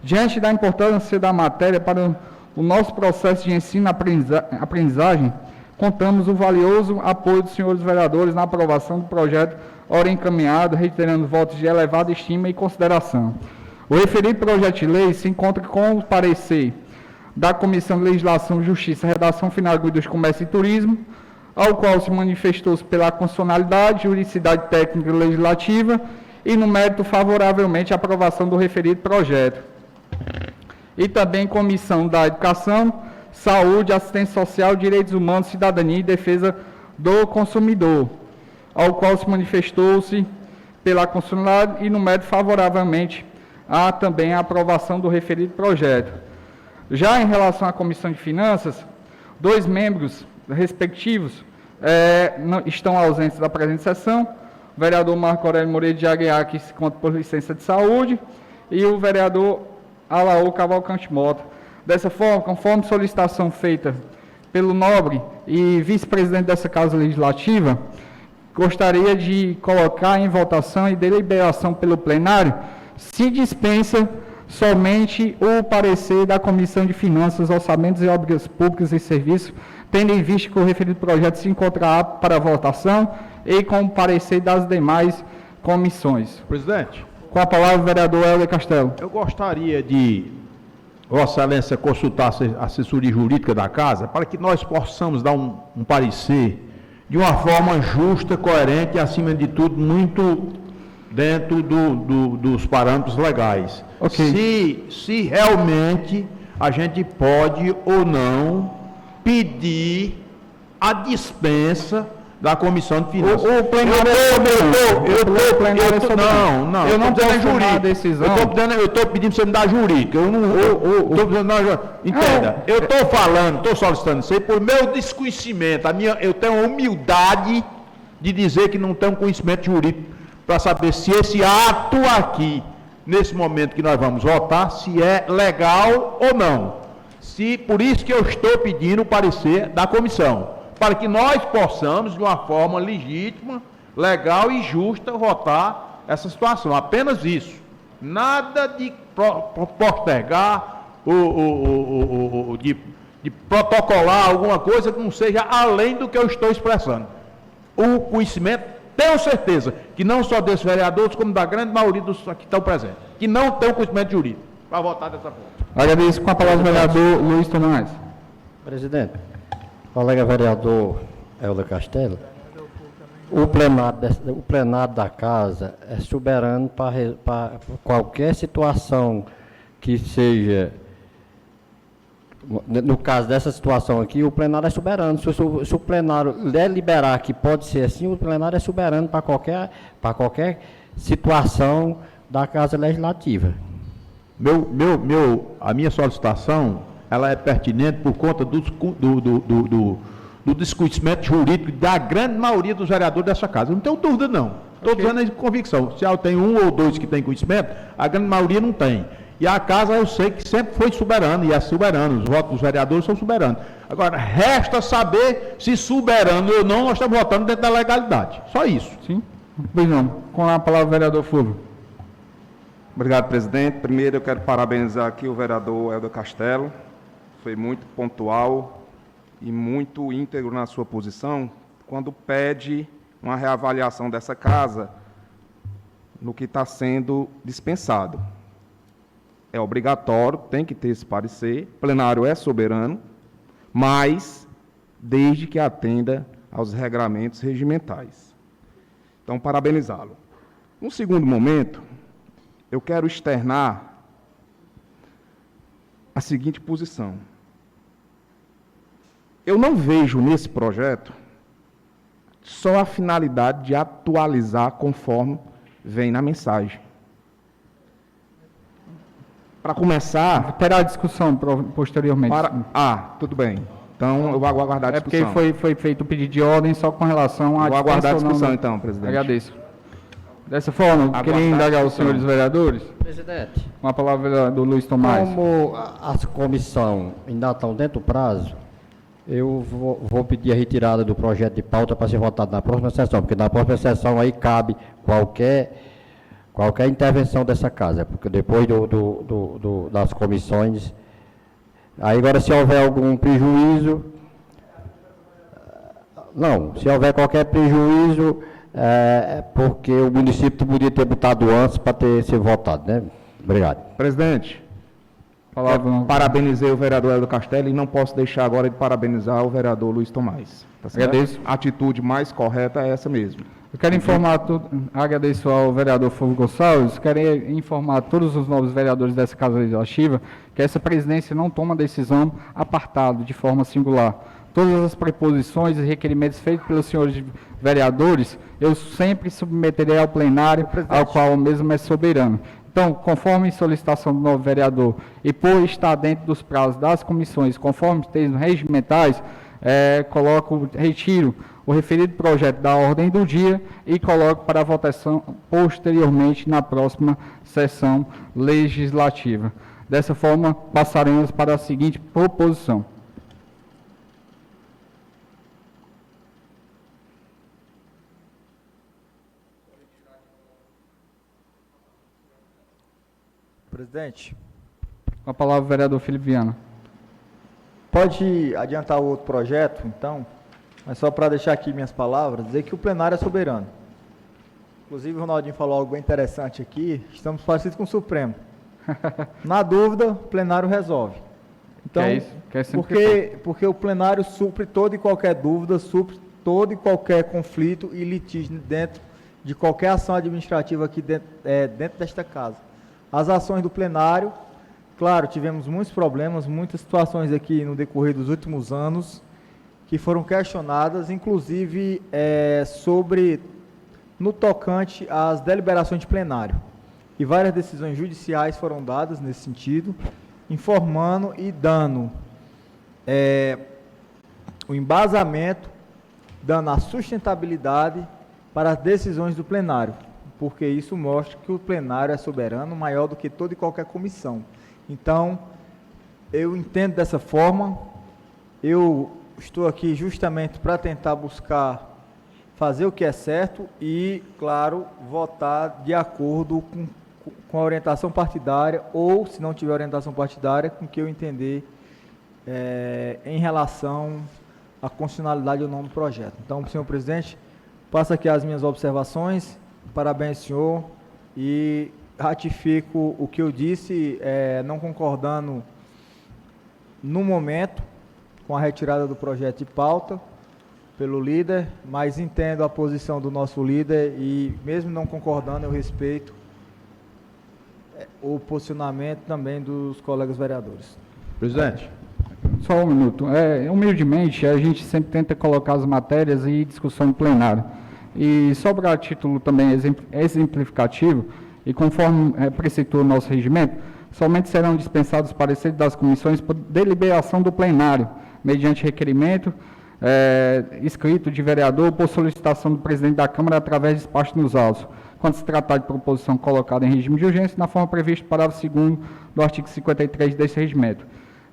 Speaker 1: Diante da importância da matéria para o nosso processo de ensino e aprendizagem, contamos o valioso apoio dos senhores vereadores na aprovação do projeto ora encaminhado, reiterando votos de elevada estima e consideração. O referido projeto de lei se encontra com o parecer da Comissão de Legislação, Justiça, Redação Final do Comércio e Turismo, ao qual se manifestou-se pela constitucionalidade, juridicidade técnica e legislativa e, no mérito, favoravelmente a aprovação do referido projeto. E também Comissão da Educação, Saúde, Assistência Social, Direitos Humanos, Cidadania e Defesa do Consumidor, ao qual se manifestou-se pela constitucionalidade e, no mérito, favoravelmente a também a aprovação do referido projeto. Já em relação à Comissão de Finanças, 2 membros respectivos estão ausentes da presente sessão, o vereador Marco Aurélio Moreira de Aguiar, que se encontra por licença de saúde, e o vereador Alaô Cavalcante Mota. Dessa forma, conforme solicitação feita pelo nobre e vice-presidente dessa Casa Legislativa, gostaria de colocar em votação e deliberação pelo plenário se dispensa somente o parecer da Comissão de Finanças, Orçamentos e Obras Públicas e Serviços, tendo em vista que o referido projeto se encontra apto para votação e com o parecer das demais comissões.
Speaker 10: Presidente.
Speaker 1: Com a palavra, o vereador Helder Castelo.
Speaker 10: Eu gostaria de, Vossa Excelência, consultar a assessoria jurídica da Casa para que nós possamos dar um parecer de uma forma justa, coerente e, acima de tudo, muito dentro dos parâmetros legais.
Speaker 1: Okay.
Speaker 10: Se realmente a gente pode ou não pedir a dispensa da Comissão de Finanças.
Speaker 1: O plenário
Speaker 10: eu não estou pedindo jurídica. Decisão. Eu estou pedindo para você me dar jurídica. Eu não estou pedindo entenda. Eu estou falando, estou solicitando isso aí por meu desconhecimento. Eu tenho a humildade de dizer que não tenho conhecimento jurídico para saber se esse ato aqui, nesse momento que nós vamos votar, se é legal ou não. Por isso que eu estou pedindo o parecer da comissão, para que nós possamos, de uma forma legítima, legal e justa, votar essa situação. Apenas isso. Nada de postergar, de protocolar alguma coisa que não seja além do que eu estou expressando. O conhecimento, tenho certeza, que não só desses vereadores, como da grande maioria dos que estão presentes, que não tem o conhecimento jurídico, para votar dessa forma.
Speaker 1: Agradeço. Com a palavra o vereador Luiz Tomás.
Speaker 9: Presidente, colega vereador Helder Castelo, o plenário da Casa é soberano para qualquer situação que seja, no caso dessa situação aqui, o plenário é soberano. Se o plenário deliberar que pode ser assim, o plenário é soberano para qualquer situação da Casa Legislativa.
Speaker 10: A minha solicitação, ela é pertinente por conta do desconhecimento jurídico da grande maioria dos vereadores dessa casa. Eu não tenho dúvida, não. Estou dizendo aí com convicção. Se tem 1 ou 2 que tem conhecimento, a grande maioria não tem. E a casa, eu sei que sempre foi soberana, e é soberano. Os votos dos vereadores são soberanos. Agora, resta saber se soberano ou não, nós estamos votando dentro da legalidade. Só isso.
Speaker 1: Sim. Pois não. Com a palavra, o vereador Fulvio.
Speaker 6: Obrigado, presidente. Primeiro, eu quero parabenizar aqui o vereador Helder Castelo. Foi muito pontual e muito íntegro na sua posição quando pede uma reavaliação dessa casa no que está sendo dispensado. É obrigatório, tem que ter esse parecer, o plenário é soberano, mas desde que atenda aos regramentos regimentais. Então, parabenizá-lo. No segundo momento, eu quero externar a seguinte posição. Eu não vejo nesse projeto só a finalidade de atualizar conforme vem na mensagem. Para começar...
Speaker 1: Terá discussão posteriormente.
Speaker 6: Tudo bem. Então, eu vou aguardar a discussão.
Speaker 1: É porque foi feito o pedido de ordem só com relação a...
Speaker 6: Vou aguardar a discussão, então, presidente.
Speaker 1: Agradeço. Dessa forma, queria indagar os senhores vereadores.
Speaker 9: Presidente.
Speaker 1: Com a palavra do Luiz Tomás.
Speaker 9: Como as comissões ainda estão dentro do prazo, eu vou pedir a retirada do projeto de pauta para ser votado na próxima sessão, porque na próxima sessão aí cabe qualquer intervenção dessa casa, porque depois das comissões, aí agora se houver algum prejuízo, não, se houver qualquer prejuízo, porque o município podia ter botado antes para ser votado, né? Obrigado.
Speaker 6: Presidente, parabenizei o vereador Hélio Castelli e não posso deixar agora de parabenizar o vereador Luiz Tomás. Tá certo?
Speaker 1: Agradeço.
Speaker 6: A atitude mais correta é essa mesmo.
Speaker 1: Eu quero informar, agradeço ao vereador Fulvio Gonçalves, quero informar a todos os novos vereadores dessa Casa Legislativa que essa presidência não toma decisão apartado, de forma singular. Todas as preposições e requerimentos feitos pelos senhores vereadores, eu sempre submeterei ao plenário, ao qual o mesmo é soberano. Então, conforme solicitação do novo vereador e por estar dentro dos prazos das comissões, conforme termos regimentais, retiro o referido projeto da ordem do dia e coloco para votação posteriormente na próxima sessão legislativa. Dessa forma, passaremos para a seguinte proposição.
Speaker 4: Presidente.
Speaker 1: Com a palavra o vereador Felipe Viana.
Speaker 4: Pode adiantar o outro projeto, então, mas só para deixar aqui minhas palavras, dizer que o plenário é soberano. Inclusive, o Ronaldinho falou algo bem interessante aqui, estamos parecidos com o Supremo. Na dúvida, o plenário resolve. Então, porque o plenário supre toda e qualquer dúvida, supre todo e qualquer conflito e litígio dentro de qualquer ação administrativa aqui dentro desta casa. As ações do plenário, claro, tivemos muitos problemas, muitas situações aqui no decorrer dos últimos anos que foram questionadas, inclusive no tocante às deliberações de plenário. E várias decisões judiciais foram dadas nesse sentido, informando e dando o embasamento, dando a sustentabilidade para as decisões do plenário, porque isso mostra que o plenário é soberano, maior do que toda e qualquer comissão. Então, eu entendo dessa forma, eu estou aqui justamente para tentar buscar fazer o que é certo e, claro, votar de acordo com a orientação partidária ou, se não tiver orientação partidária, com o que eu entender em relação à constitucionalidade ou não do projeto. Então, senhor presidente, passo aqui as minhas observações, parabéns, senhor, e ratifico o que eu disse, não concordando no momento com a retirada do projeto de pauta pelo líder, mas entendo a posição do nosso líder e, mesmo não concordando, eu respeito o posicionamento também dos colegas vereadores. Presidente.
Speaker 1: Só um minuto. Humildemente, a gente sempre tenta colocar as matérias e discussão no plenário. E só para título também exemplificativo, e conforme preceitua o nosso regimento, somente serão dispensados os pareceres das comissões por deliberação do plenário, mediante requerimento escrito de vereador por solicitação do presidente da Câmara através de despacho nos autos, quando se tratar de proposição colocada em regime de urgência, na forma prevista no parágrafo 2º do artigo 53 desse regimento.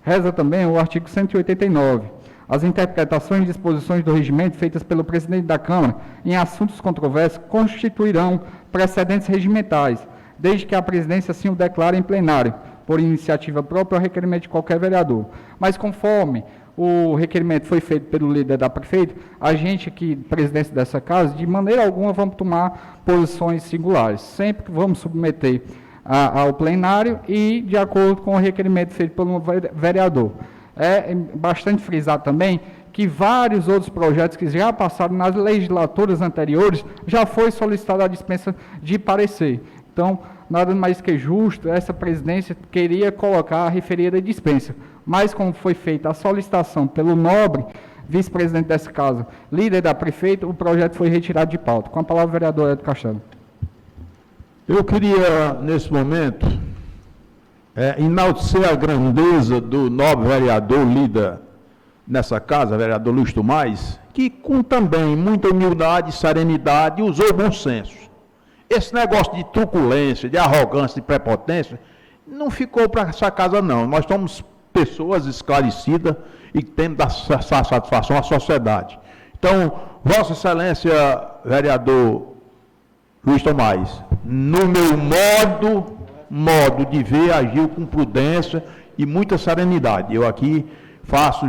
Speaker 1: Reza também o artigo 189. As interpretações e disposições do regimento feitas pelo presidente da Câmara em assuntos controversos constituirão precedentes regimentais, desde que a presidência assim o declare em plenário, por iniciativa própria ou requerimento de qualquer vereador. Mas conforme o requerimento foi feito pelo líder da prefeita, a gente aqui, presidência dessa casa, de maneira alguma vamos tomar posições singulares. Sempre que vamos submeter ao plenário e de acordo com o requerimento feito pelo vereador. É bastante frisar também que vários outros projetos que já passaram nas legislaturas anteriores já foi solicitada a dispensa de parecer. Então, nada mais que justo, essa presidência queria colocar a referida dispensa. Mas, como foi feita a solicitação pelo nobre vice-presidente dessa casa, líder da prefeita, o projeto foi retirado de pauta. Com a palavra, o vereador Hélio Castelo.
Speaker 10: Eu queria, nesse momento, enaltecer a grandeza do nobre vereador líder nessa casa, vereador Luiz Tomás, que com também muita humildade e serenidade usou bom senso. esse negócio de truculência, de arrogância, de prepotência, não ficou para essa casa, não. Nós somos pessoas esclarecidas e temos dar satisfação à sociedade. Então, Vossa Excelência, vereador Luiz Tomás, no meu modo de ver, agiu com prudência e muita serenidade. Eu aqui faço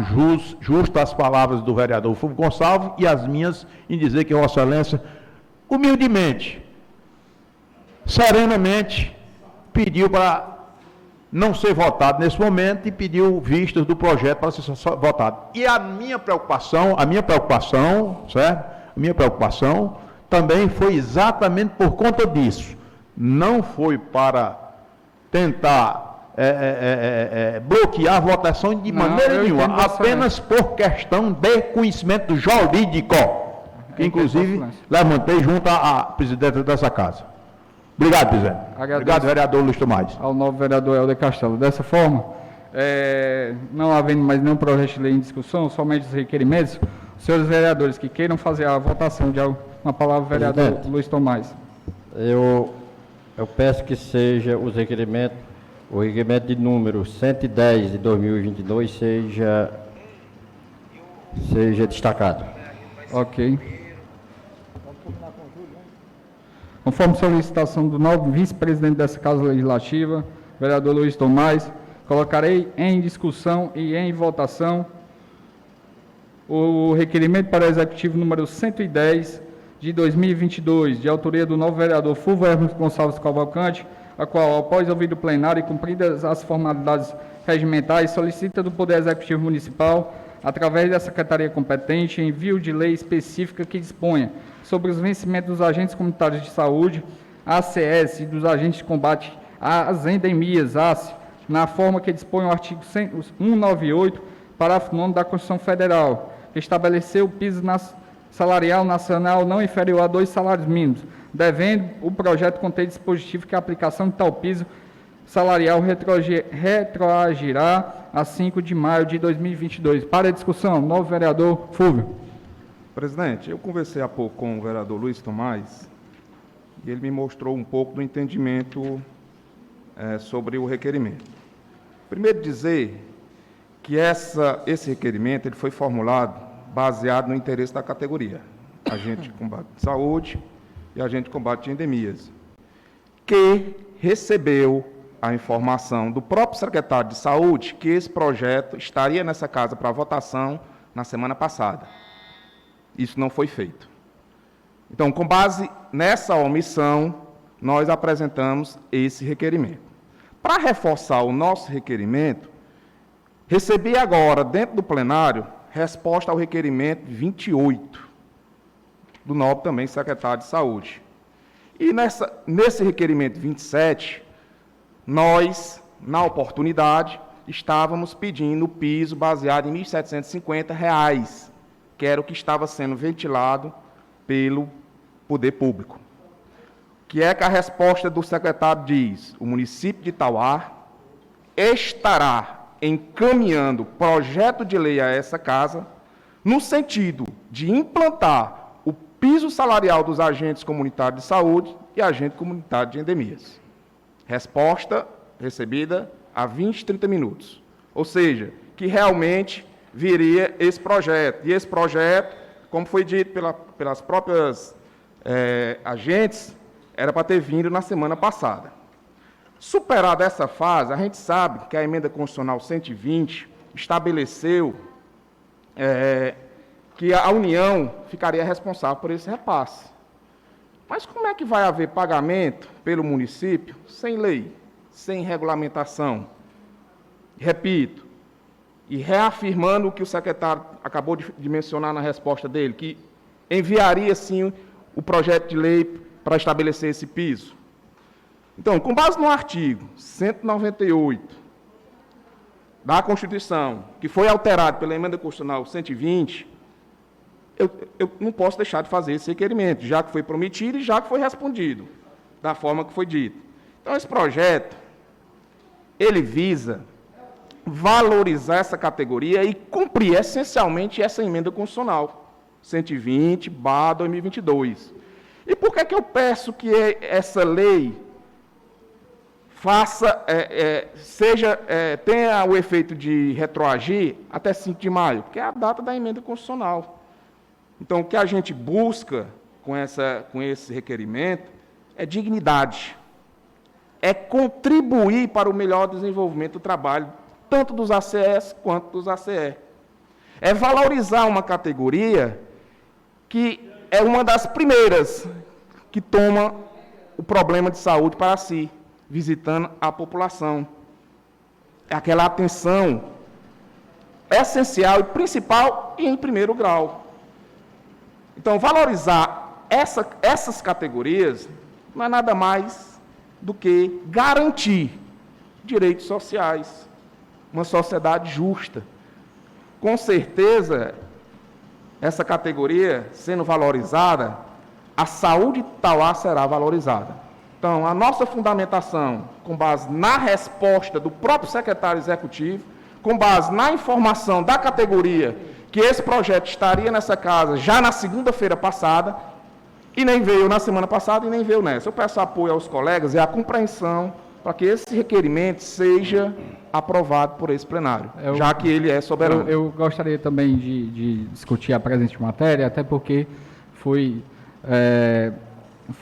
Speaker 10: justo as palavras do vereador Fulvio Gonçalves e as minhas em dizer que Vossa Excelência, humildemente, serenamente, pediu para não ser votado nesse momento e pediu vistas do projeto para ser votado. E a minha preocupação, certo? A minha preocupação também foi exatamente por conta disso. Não foi para tentar bloquear a votação de maneira nenhuma, apenas por questão de conhecimento jurídico, que inclusive levantei junto à presidenta dessa casa. Obrigado, presidente. Obrigado, vereador Luiz Tomás.
Speaker 1: Ao novo vereador Helder Castelo. Dessa forma, não havendo mais nenhum projeto de lei em discussão, somente os requerimentos, os senhores vereadores que queiram fazer a votação de uma palavra, vereador
Speaker 9: presidente,
Speaker 1: Luiz Tomás.
Speaker 9: Eu peço que seja o requerimento de número 110 de 2022 seja destacado.
Speaker 1: Ok. Conforme solicitação do novo vice-presidente dessa Casa Legislativa, vereador Luiz Tomás, colocarei em discussão e em votação o requerimento para o Executivo número 110 de 2022, de autoria do novo vereador Fulvio Hermes Gonçalves Cavalcante, a qual, após ouvido o plenário e cumpridas as formalidades regimentais, solicita do Poder Executivo Municipal, através da Secretaria competente, envio de lei específica que disponha sobre os vencimentos dos agentes comunitários de saúde, ACS, e dos agentes de combate às endemias, ACE, na forma que dispõe o artigo 198, parágrafo 9 da Constituição Federal, que estabeleceu o piso salarial nacional não inferior a 2 salários mínimos, devendo o projeto conter dispositivo que a aplicação de tal piso salarial retroagirá a 5 de maio de 2022. Para a discussão, novo vereador Fulvio.
Speaker 6: Presidente, eu conversei há pouco com o vereador Luiz Tomás e ele me mostrou um pouco do entendimento sobre o requerimento. Primeiro dizer que esse requerimento ele foi formulado baseado no interesse da categoria, agente de combate de saúde e agente de combate de endemias, que recebeu a informação do próprio secretário de saúde que esse projeto estaria nessa casa para votação na semana passada. Isso não foi feito. Então, com base nessa omissão, nós apresentamos esse requerimento. Para reforçar o nosso requerimento, recebi agora, dentro do plenário, resposta ao requerimento 28, do novo também secretário de Saúde. E nesse requerimento 27, nós, na oportunidade, estávamos pedindo o piso baseado em R$ 1.750, que era o que estava sendo ventilado pelo poder público. Que é que a resposta do secretário diz: o município de Itauá estará encaminhando projeto de lei a essa casa, no sentido de implantar o piso salarial dos agentes comunitários de saúde e agente comunitário de endemias. Resposta recebida há 20, 30 minutos. Ou seja, que realmente viria esse projeto. E esse projeto, como foi dito pelas próprias agentes, era para ter vindo na semana passada. Superada essa fase, a gente sabe que a emenda constitucional 120 estabeleceu que a União ficaria responsável por esse repasse. Mas como é que vai haver pagamento pelo município sem lei, sem regulamentação? Repito, e reafirmando o que o secretário acabou de mencionar na resposta dele, que enviaria, sim, o projeto de lei para estabelecer esse piso. Então, com base no artigo 198 da Constituição, que foi alterado pela emenda constitucional 120, eu não posso deixar de fazer esse requerimento, já que foi prometido e já que foi respondido, da forma que foi dito. Então, esse projeto, ele visa valorizar essa categoria e cumprir essencialmente essa emenda constitucional 120/2022. E por que eu peço que essa lei tenha o efeito de retroagir até 5 de maio? Porque é a data da emenda constitucional. Então, o que a gente busca com esse requerimento é dignidade, é contribuir para o melhor desenvolvimento do trabalho, tanto dos ACS quanto dos ACE. É valorizar uma categoria que é uma das primeiras que toma o problema de saúde para si, visitando a população. É aquela atenção essencial e principal e em primeiro grau. Então, valorizar essas categorias não é nada mais do que garantir direitos sociais, uma sociedade justa. Com certeza, essa categoria sendo valorizada, a saúde de Itauá será valorizada. Então, a nossa fundamentação, com base na resposta do próprio secretário executivo, com base na informação da categoria que esse projeto estaria nessa casa já na segunda-feira passada, e nem veio na semana passada e nem veio nessa. Eu peço apoio aos colegas e a compreensão para que esse requerimento seja aprovado por esse plenário, já que ele é soberano.
Speaker 1: Eu gostaria também de discutir a presente matéria, até porque foi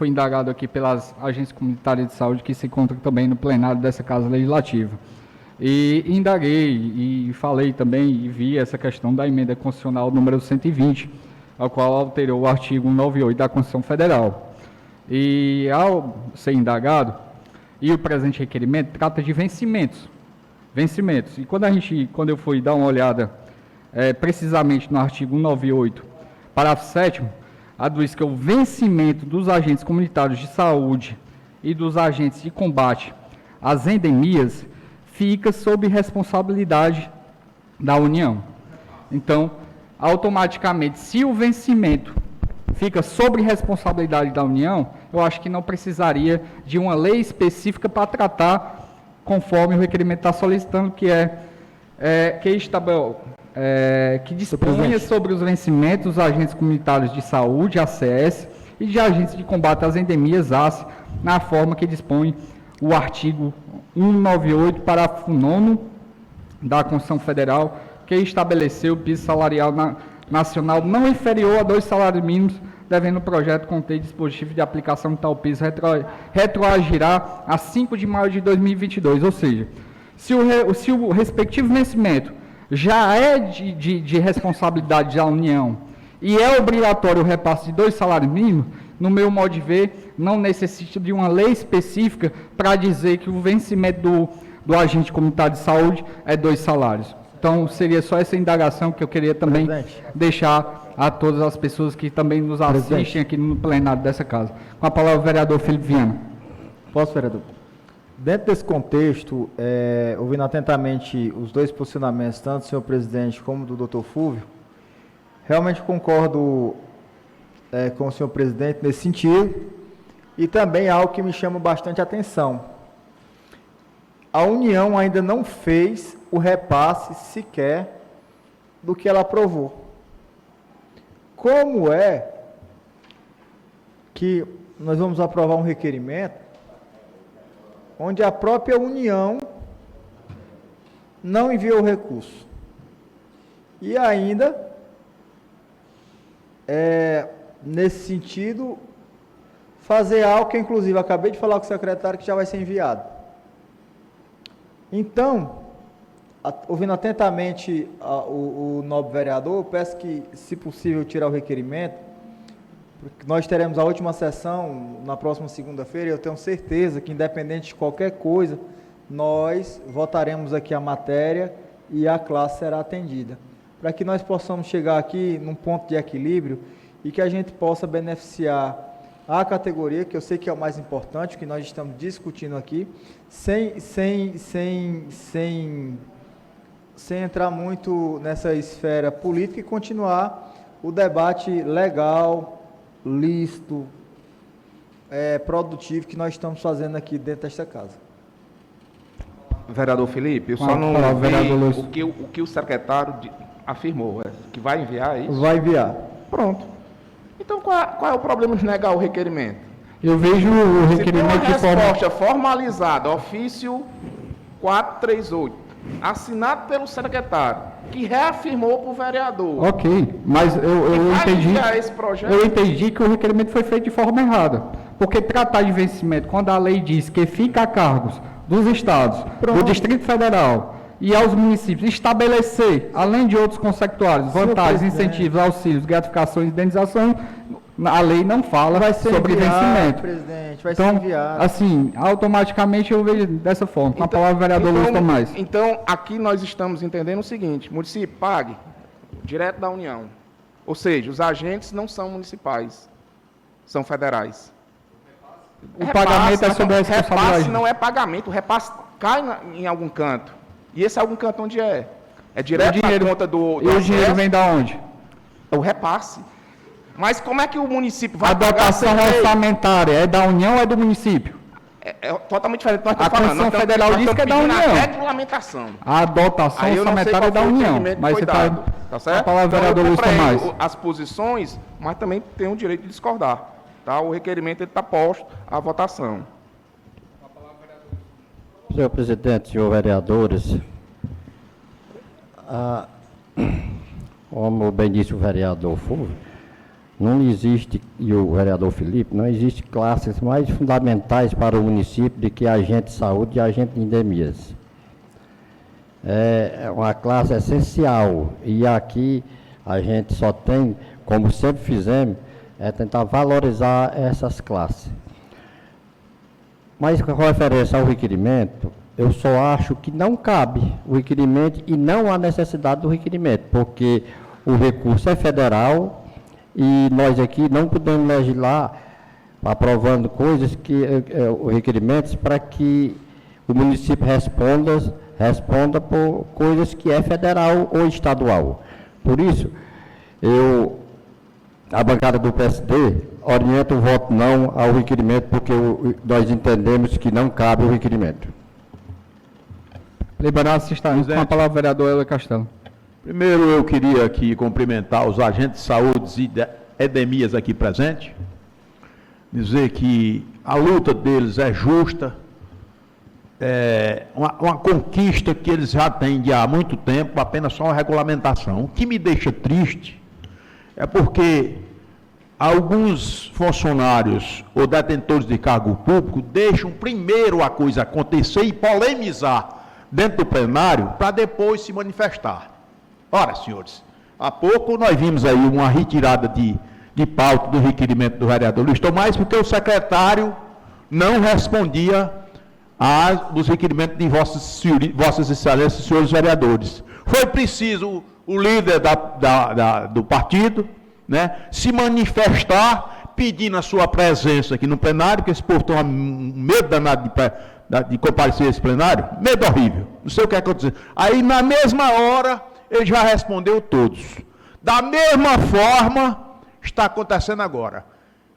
Speaker 1: indagado aqui pelas agências comunitárias de saúde que se encontram também no plenário dessa Casa Legislativa. E indaguei e falei também e vi essa questão da emenda constitucional número 120, ao qual alterou o artigo 198 da Constituição Federal. E ao ser indagado, e o presente requerimento trata de vencimentos. E quando eu fui dar uma olhada precisamente no artigo 198, parágrafo 7º, aduz que o vencimento dos agentes comunitários de saúde e dos agentes de combate às endemias fica sob responsabilidade da União. Então, automaticamente, se o vencimento fica sob responsabilidade da União, eu acho que não precisaria de uma lei específica para tratar, conforme o requerimento está solicitando, que disponha sobre os vencimentos dos agentes comunitários de saúde, ACS, e de agentes de combate às endemias, ACE, na forma que dispõe o artigo 198, parágrafo 9º da Constituição Federal, que estabeleceu o piso salarial nacional não inferior a 2 salários mínimos, devendo o projeto conter dispositivo de aplicação de tal piso retroagirá a 5 de maio de 2022. Ou seja, se o respectivo vencimento já é de responsabilidade da União e é obrigatório o repasse de 2 salários mínimos, no meu modo de ver, não necessita de uma lei específica para dizer que o vencimento do agente comunitário de saúde é 2 salários. Então, seria só essa indagação que eu queria também deixar a todas as pessoas que também nos assistem aqui no plenário dessa casa. Com a palavra o vereador Felipe Viana.
Speaker 4: Posso, vereador? Dentro desse contexto, ouvindo atentamente os dois posicionamentos, tanto do senhor presidente como do doutor Fúvio, realmente concordo com o senhor presidente nesse sentido, e também algo que me chama bastante atenção. A União ainda não fez o repasse sequer do que ela aprovou. Como é que nós vamos aprovar um requerimento onde a própria União não enviou o recurso? E ainda, nesse sentido, fazer algo que, inclusive, acabei de falar com o secretário que já vai ser enviado. Então, ouvindo atentamente o nobre vereador, eu peço que, se possível, tirar o requerimento, porque nós teremos a última sessão na próxima segunda-feira, e eu tenho certeza que, independente de qualquer coisa, nós votaremos aqui a matéria e a classe será atendida, para que nós possamos chegar aqui num ponto de equilíbrio e que a gente possa beneficiar a categoria, que eu sei que é o mais importante, que nós estamos discutindo aqui, sem entrar muito nessa esfera política e continuar o debate legal, lícito, produtivo que nós estamos fazendo aqui dentro desta casa.
Speaker 6: Vereador Felipe, eu só não vi o que o secretário afirmou, que vai enviar isso?
Speaker 4: Vai enviar.
Speaker 6: Pronto. Então, qual é o problema de negar o requerimento?
Speaker 1: Eu vejo o requerimento de
Speaker 6: Se tem uma
Speaker 1: forma...
Speaker 6: resposta formalizada, ofício 438, assinado pelo secretário, que reafirmou para o vereador.
Speaker 1: Ok, mas eu
Speaker 6: vai
Speaker 1: entendi...
Speaker 6: enviar esse projeto?
Speaker 1: Eu entendi que o requerimento foi feito de forma errada. Porque tratar de vencimento, quando a lei diz que fica a cargos dos estados, do Distrito Federal e aos municípios, estabelecer, além de outros consecutórios, vantagens, incentivos, auxílios, gratificações, indenizações, a lei não fala sobre vencimento.
Speaker 4: Presidente, vai
Speaker 1: Então,
Speaker 4: ser enviado.
Speaker 1: assim, automaticamente eu vejo dessa forma. Com a palavra, vereador Luiz Tomás.
Speaker 6: Então, aqui nós estamos entendendo o seguinte: município pague direto da União. Ou seja, os agentes não são municipais, são federais.
Speaker 1: O pagamento é sobre a
Speaker 6: repasse
Speaker 1: responsabilidade.
Speaker 6: não é pagamento, o repasse cai em algum canto. E esse algum canto onde é? É direto na conta do
Speaker 1: E o dinheiro
Speaker 6: acesso?
Speaker 1: vem da onde?
Speaker 6: É o repasse. Mas como é que o município vai
Speaker 1: A dotação
Speaker 6: pagar sem lei?
Speaker 1: orçamentária é da União ou é do município?
Speaker 6: É totalmente diferente. Nós
Speaker 1: A
Speaker 6: estamos falando.
Speaker 1: Constituição
Speaker 6: Nós
Speaker 1: Federal
Speaker 6: estamos
Speaker 1: diz que é da
Speaker 6: pedindo
Speaker 1: União.
Speaker 6: a regulamentação.
Speaker 1: A dotação
Speaker 6: Aí eu não sei
Speaker 1: orçamentária é
Speaker 6: qual
Speaker 1: da
Speaker 6: foi o
Speaker 1: União.
Speaker 6: entendimento que
Speaker 1: Mas
Speaker 6: foi
Speaker 1: você
Speaker 6: dado,
Speaker 1: está...
Speaker 6: tá certo?
Speaker 1: A palavra,
Speaker 6: Então,
Speaker 1: vereador
Speaker 6: eu
Speaker 1: Luiz Tomás.
Speaker 6: compreendo as posições, mas também tenho o direito de discordar. Tá? O requerimento está posto à votação.
Speaker 9: Senhor presidente, senhor vereadores, como bem disse o vereador Fulvio, não existe, e o vereador Felipe, não existe classes mais fundamentais para o município do que agente de saúde e agente de endemias. É uma classe essencial, e aqui a gente só tem, como sempre fizemos, é tentar valorizar essas classes. Mas com referência ao requerimento, eu só acho que não cabe o requerimento e não há necessidade do requerimento, porque o recurso é federal e nós aqui não podemos legislar aprovando coisas que requerimentos para que o município responda por coisas que é federal ou estadual. Por isso, a bancada do PSD orienta o voto não ao requerimento, porque nós entendemos que não cabe o requerimento.
Speaker 1: Liberado-se está com a palavra, vereador Hélio Castelo.
Speaker 10: Primeiro, eu queria aqui cumprimentar os agentes de saúde e endemias aqui presentes, dizer que a luta deles é justa, é uma conquista que eles já têm de há muito tempo, apenas só uma regulamentação. O que me deixa triste é porque alguns funcionários ou detentores de cargo público deixam primeiro a coisa acontecer e polemizar dentro do plenário para depois se manifestar. Ora, senhores, há pouco nós vimos aí uma retirada de pauta do requerimento do vereador Luiz Tomás, porque o secretário não respondia dos requerimentos de vossas excelências, senhores vereadores. Foi preciso o líder do partido, né, se manifestar, pedindo a sua presença aqui no plenário, porque esse povo tem um medo danado de comparecer a esse plenário, medo horrível, não sei o que aconteceu. Aí, na mesma hora, ele já respondeu todos. Da mesma forma, está acontecendo agora.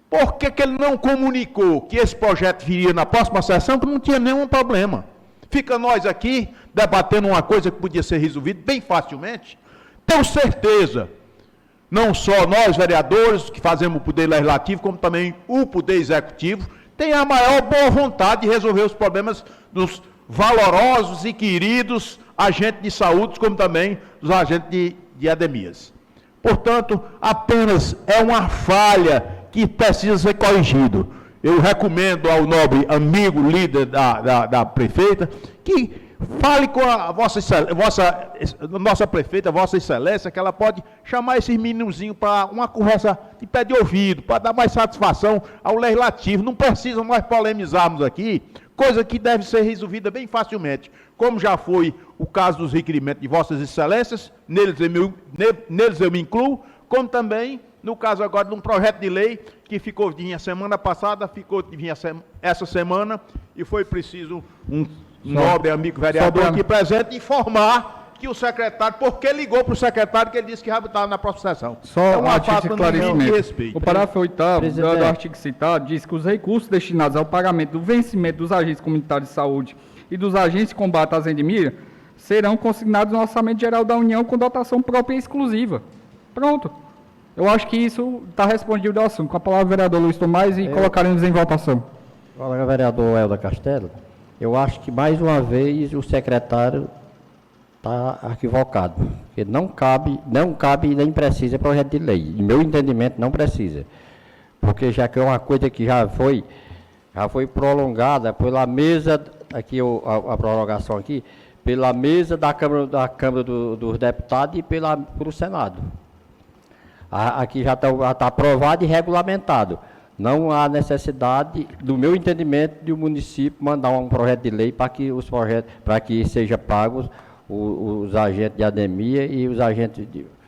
Speaker 10: Por que ele não comunicou que esse projeto viria na próxima sessão, que não tinha nenhum problema? Fica nós aqui, debatendo uma coisa que podia ser resolvida bem facilmente. Tenho certeza, não só nós, vereadores, que fazemos o poder legislativo, como também o poder executivo, tem a maior boa vontade de resolver os problemas dos valorosos e queridos agentes de saúde, como também dos agentes de endemias. Portanto, apenas é uma falha que precisa ser corrigido. Eu recomendo ao nobre amigo, líder da prefeita, que fale com a nossa prefeita, Vossa Excelência, que ela pode chamar esses meninozinhos para uma conversa de pé de ouvido, para dar mais satisfação ao legislativo. Não precisa nós polemizarmos aqui, coisa que deve ser resolvida bem facilmente, como já foi o caso dos requerimentos de Vossas Excelências, neles eu me incluo, como também no caso agora de um projeto de lei que vinha semana passada, vinha essa semana, e foi preciso um nobre amigo vereador aqui presente informar que o secretário, porque ligou para o secretário que ele disse que já estava na próxima sessão.
Speaker 1: Só um artigo de esclarecimento. O parágrafo 8º do artigo citado diz que os recursos destinados ao pagamento do vencimento dos agentes comunitários de saúde e dos agentes de combate às endemias serão consignados no Orçamento Geral da União com dotação própria e exclusiva. Pronto. Eu acho que isso está respondido ao assunto. Com a palavra, vereador Luiz Tomás, e colocaremos em votação.
Speaker 9: Colega vereador Helder Castelo, eu acho que mais uma vez o secretário está equivocado. Porque não cabe e nem precisa projeto de lei. Em meu entendimento, não precisa. Porque já que é uma coisa que já foi prolongada pela mesa, aqui a prorrogação aqui, pela mesa da Câmara dos Deputados e pelo Senado. Aqui já está aprovado e regulamentado. Não há necessidade, do meu entendimento, de o município mandar um projeto de lei para que sejam pagos os agentes de anemia e os agentes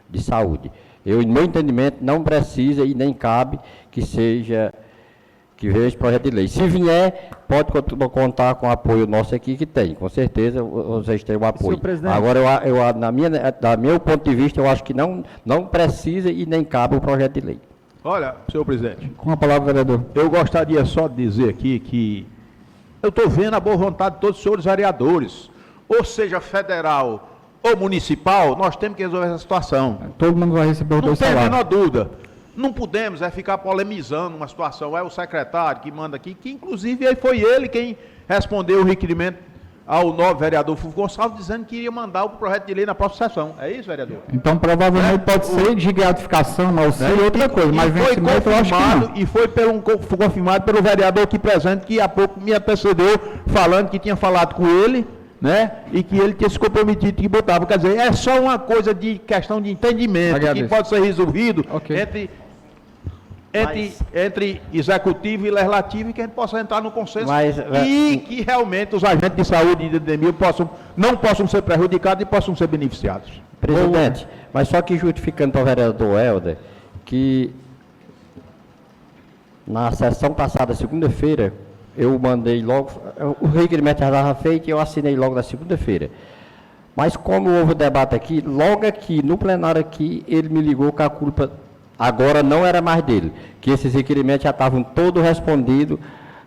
Speaker 9: de saúde. Em meu entendimento, não precisa e nem cabe que venha esse projeto de lei. Se vier, pode contar com o apoio nosso aqui, que tem. Com certeza, vocês têm o apoio. Agora, da meu ponto de vista, eu acho que não precisa e nem cabe o projeto de lei.
Speaker 10: Olha, senhor presidente.
Speaker 1: Com a palavra, vereador.
Speaker 10: Eu gostaria só de dizer aqui que eu estou vendo a boa vontade de todos os senhores vereadores, ou seja, federal ou municipal, nós temos que resolver essa situação.
Speaker 1: Todo mundo vai receber os dois salários.
Speaker 10: Não tem a menor dúvida. Não podemos ficar polemizando uma situação. É o secretário que manda aqui, que inclusive foi ele quem respondeu o requerimento ao novo vereador Fulvio Gonçalves, dizendo que iria mandar o projeto de lei na próxima sessão. É isso, vereador?
Speaker 1: Então, provavelmente pode ser de gratificação, auxílio, outra coisa, mas vencimento eu acho que não.
Speaker 10: E foi confirmado pelo vereador aqui presente, que há pouco me antecedeu, falando que tinha falado com ele, né? E que ele tinha se comprometido que botava. Quer dizer, é só uma coisa de questão de entendimento, que pode ser resolvido entre executivo e legislativo, e que a gente possa entrar no consenso e que realmente os agentes de saúde e de anemia não possam ser prejudicados e possam ser beneficiados.
Speaker 9: Presidente, mas só que justificando para o vereador Helder, que na sessão passada, segunda-feira, eu mandei logo, o requerimento já estava feito e eu assinei logo na segunda-feira. Mas como houve o debate aqui, logo aqui, no plenário aqui, ele me ligou que a culpa agora não era mais dele, que esses requerimentos já estavam todos respondidos,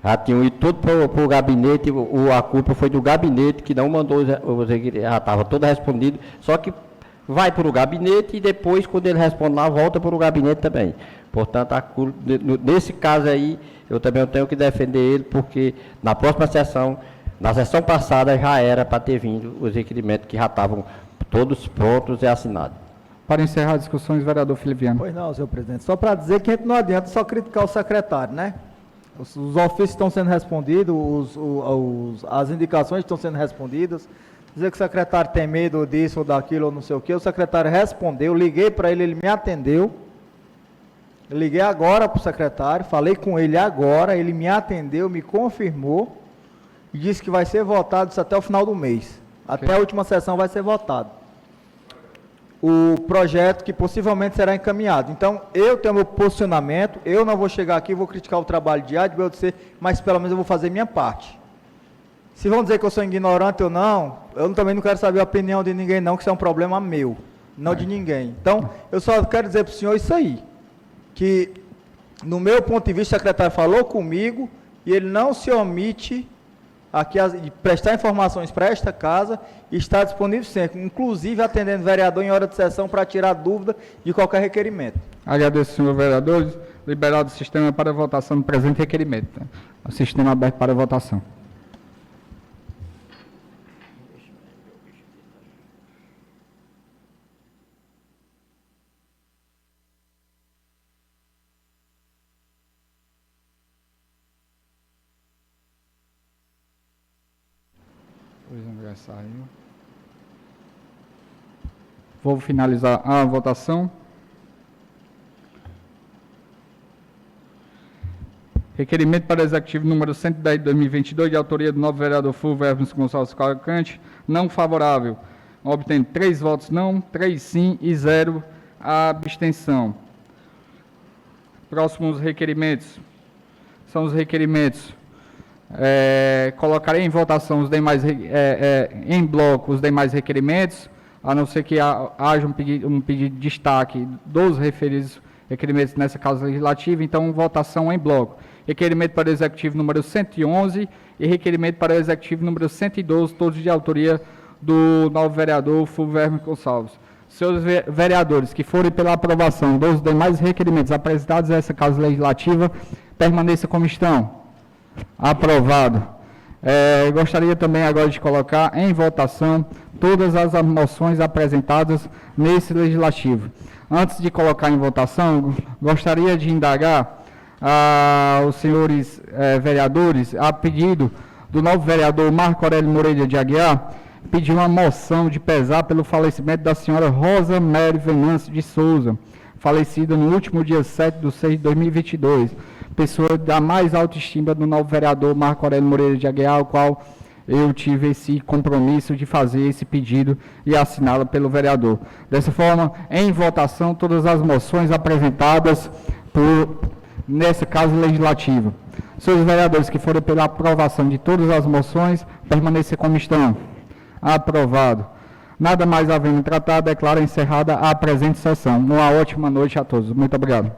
Speaker 9: já tinham ido tudo para o gabinete, a culpa foi do gabinete, que não mandou os requerimentos, já estava todo respondido, só que vai para o gabinete e depois, quando ele responde lá, volta para o gabinete também. Portanto, a culpa, nesse caso aí, eu também tenho que defender ele, porque na próxima sessão, na sessão passada, já era para ter vindo os requerimentos que já estavam todos prontos e assinados.
Speaker 1: Para encerrar as discussões, vereador Filipiano.
Speaker 4: Pois não, senhor presidente. Só para dizer que não adianta só criticar o secretário, né? Os ofícios estão sendo respondidos, as indicações estão sendo respondidas. Dizer que o secretário tem medo disso ou daquilo ou não sei o quê. O secretário respondeu, liguei para ele, ele me atendeu. Eu liguei agora para o secretário, falei com ele agora, ele me atendeu, me confirmou e disse que vai ser votado isso até o final do mês. Até a última sessão vai ser votado o projeto, que possivelmente será encaminhado. Então, eu tenho meu posicionamento, eu não vou chegar aqui e vou criticar o trabalho de A, de B ou de C, mas pelo menos eu vou fazer minha parte. Se vão dizer que eu sou ignorante ou não, eu também não quero saber a opinião de ninguém não, que isso é um problema meu, não de ninguém. Então, eu só quero dizer para o senhor isso aí, que no meu ponto de vista, o secretário falou comigo e ele não se omite aqui de prestar informações para esta casa e está disponível sempre, inclusive atendendo o vereador em hora de sessão para tirar dúvida de qualquer requerimento.
Speaker 1: Agradeço, senhor vereador. Liberado o sistema para votação do presente requerimento. O sistema aberto para votação. Luiz André saiu. Vou finalizar a votação. Requerimento para o Executivo número 110 de 2022, de autoria do novo vereador Fulvio Hermes Gonçalves Cavalcante, não favorável. Obtendo 3 votos não, 3 sim e 0 abstenção. Próximos requerimentos. São os requerimentos. Colocarei em votação os demais, em bloco os demais requerimentos, a não ser que haja um pedido de destaque dos referidos requerimentos nessa Casa Legislativa, então votação em bloco. Requerimento para o Executivo número 111 e requerimento para o Executivo número 112, todos de autoria do novo vereador Fulvio Hermes Gonçalves. Senhores vereadores que forem pela aprovação dos demais requerimentos apresentados a essa Casa Legislativa, permaneça como estão. Aprovado. Gostaria também agora de colocar em votação todas as moções apresentadas nesse Legislativo. Antes de colocar em votação, gostaria de indagar aos senhores vereadores, a pedido do novo vereador Marco Aurélio Moreira de Aguiar, pedir uma moção de pesar pelo falecimento da senhora Rosa Mary Venâncio de Souza, falecida no último dia 7/6/2022, pessoa da mais alta estima do novo vereador Marco Aurélio Moreira de Aguiar, ao qual eu tive esse compromisso de fazer esse pedido e assiná-lo pelo vereador. Dessa forma, em votação, todas as moções apresentadas nessa Casa Legislativa. Senhores vereadores que forem pela aprovação de todas as moções, permanecer como estão. Aprovado. Nada mais havendo tratado, declaro encerrada a presente sessão. Uma ótima noite a todos. Muito obrigado.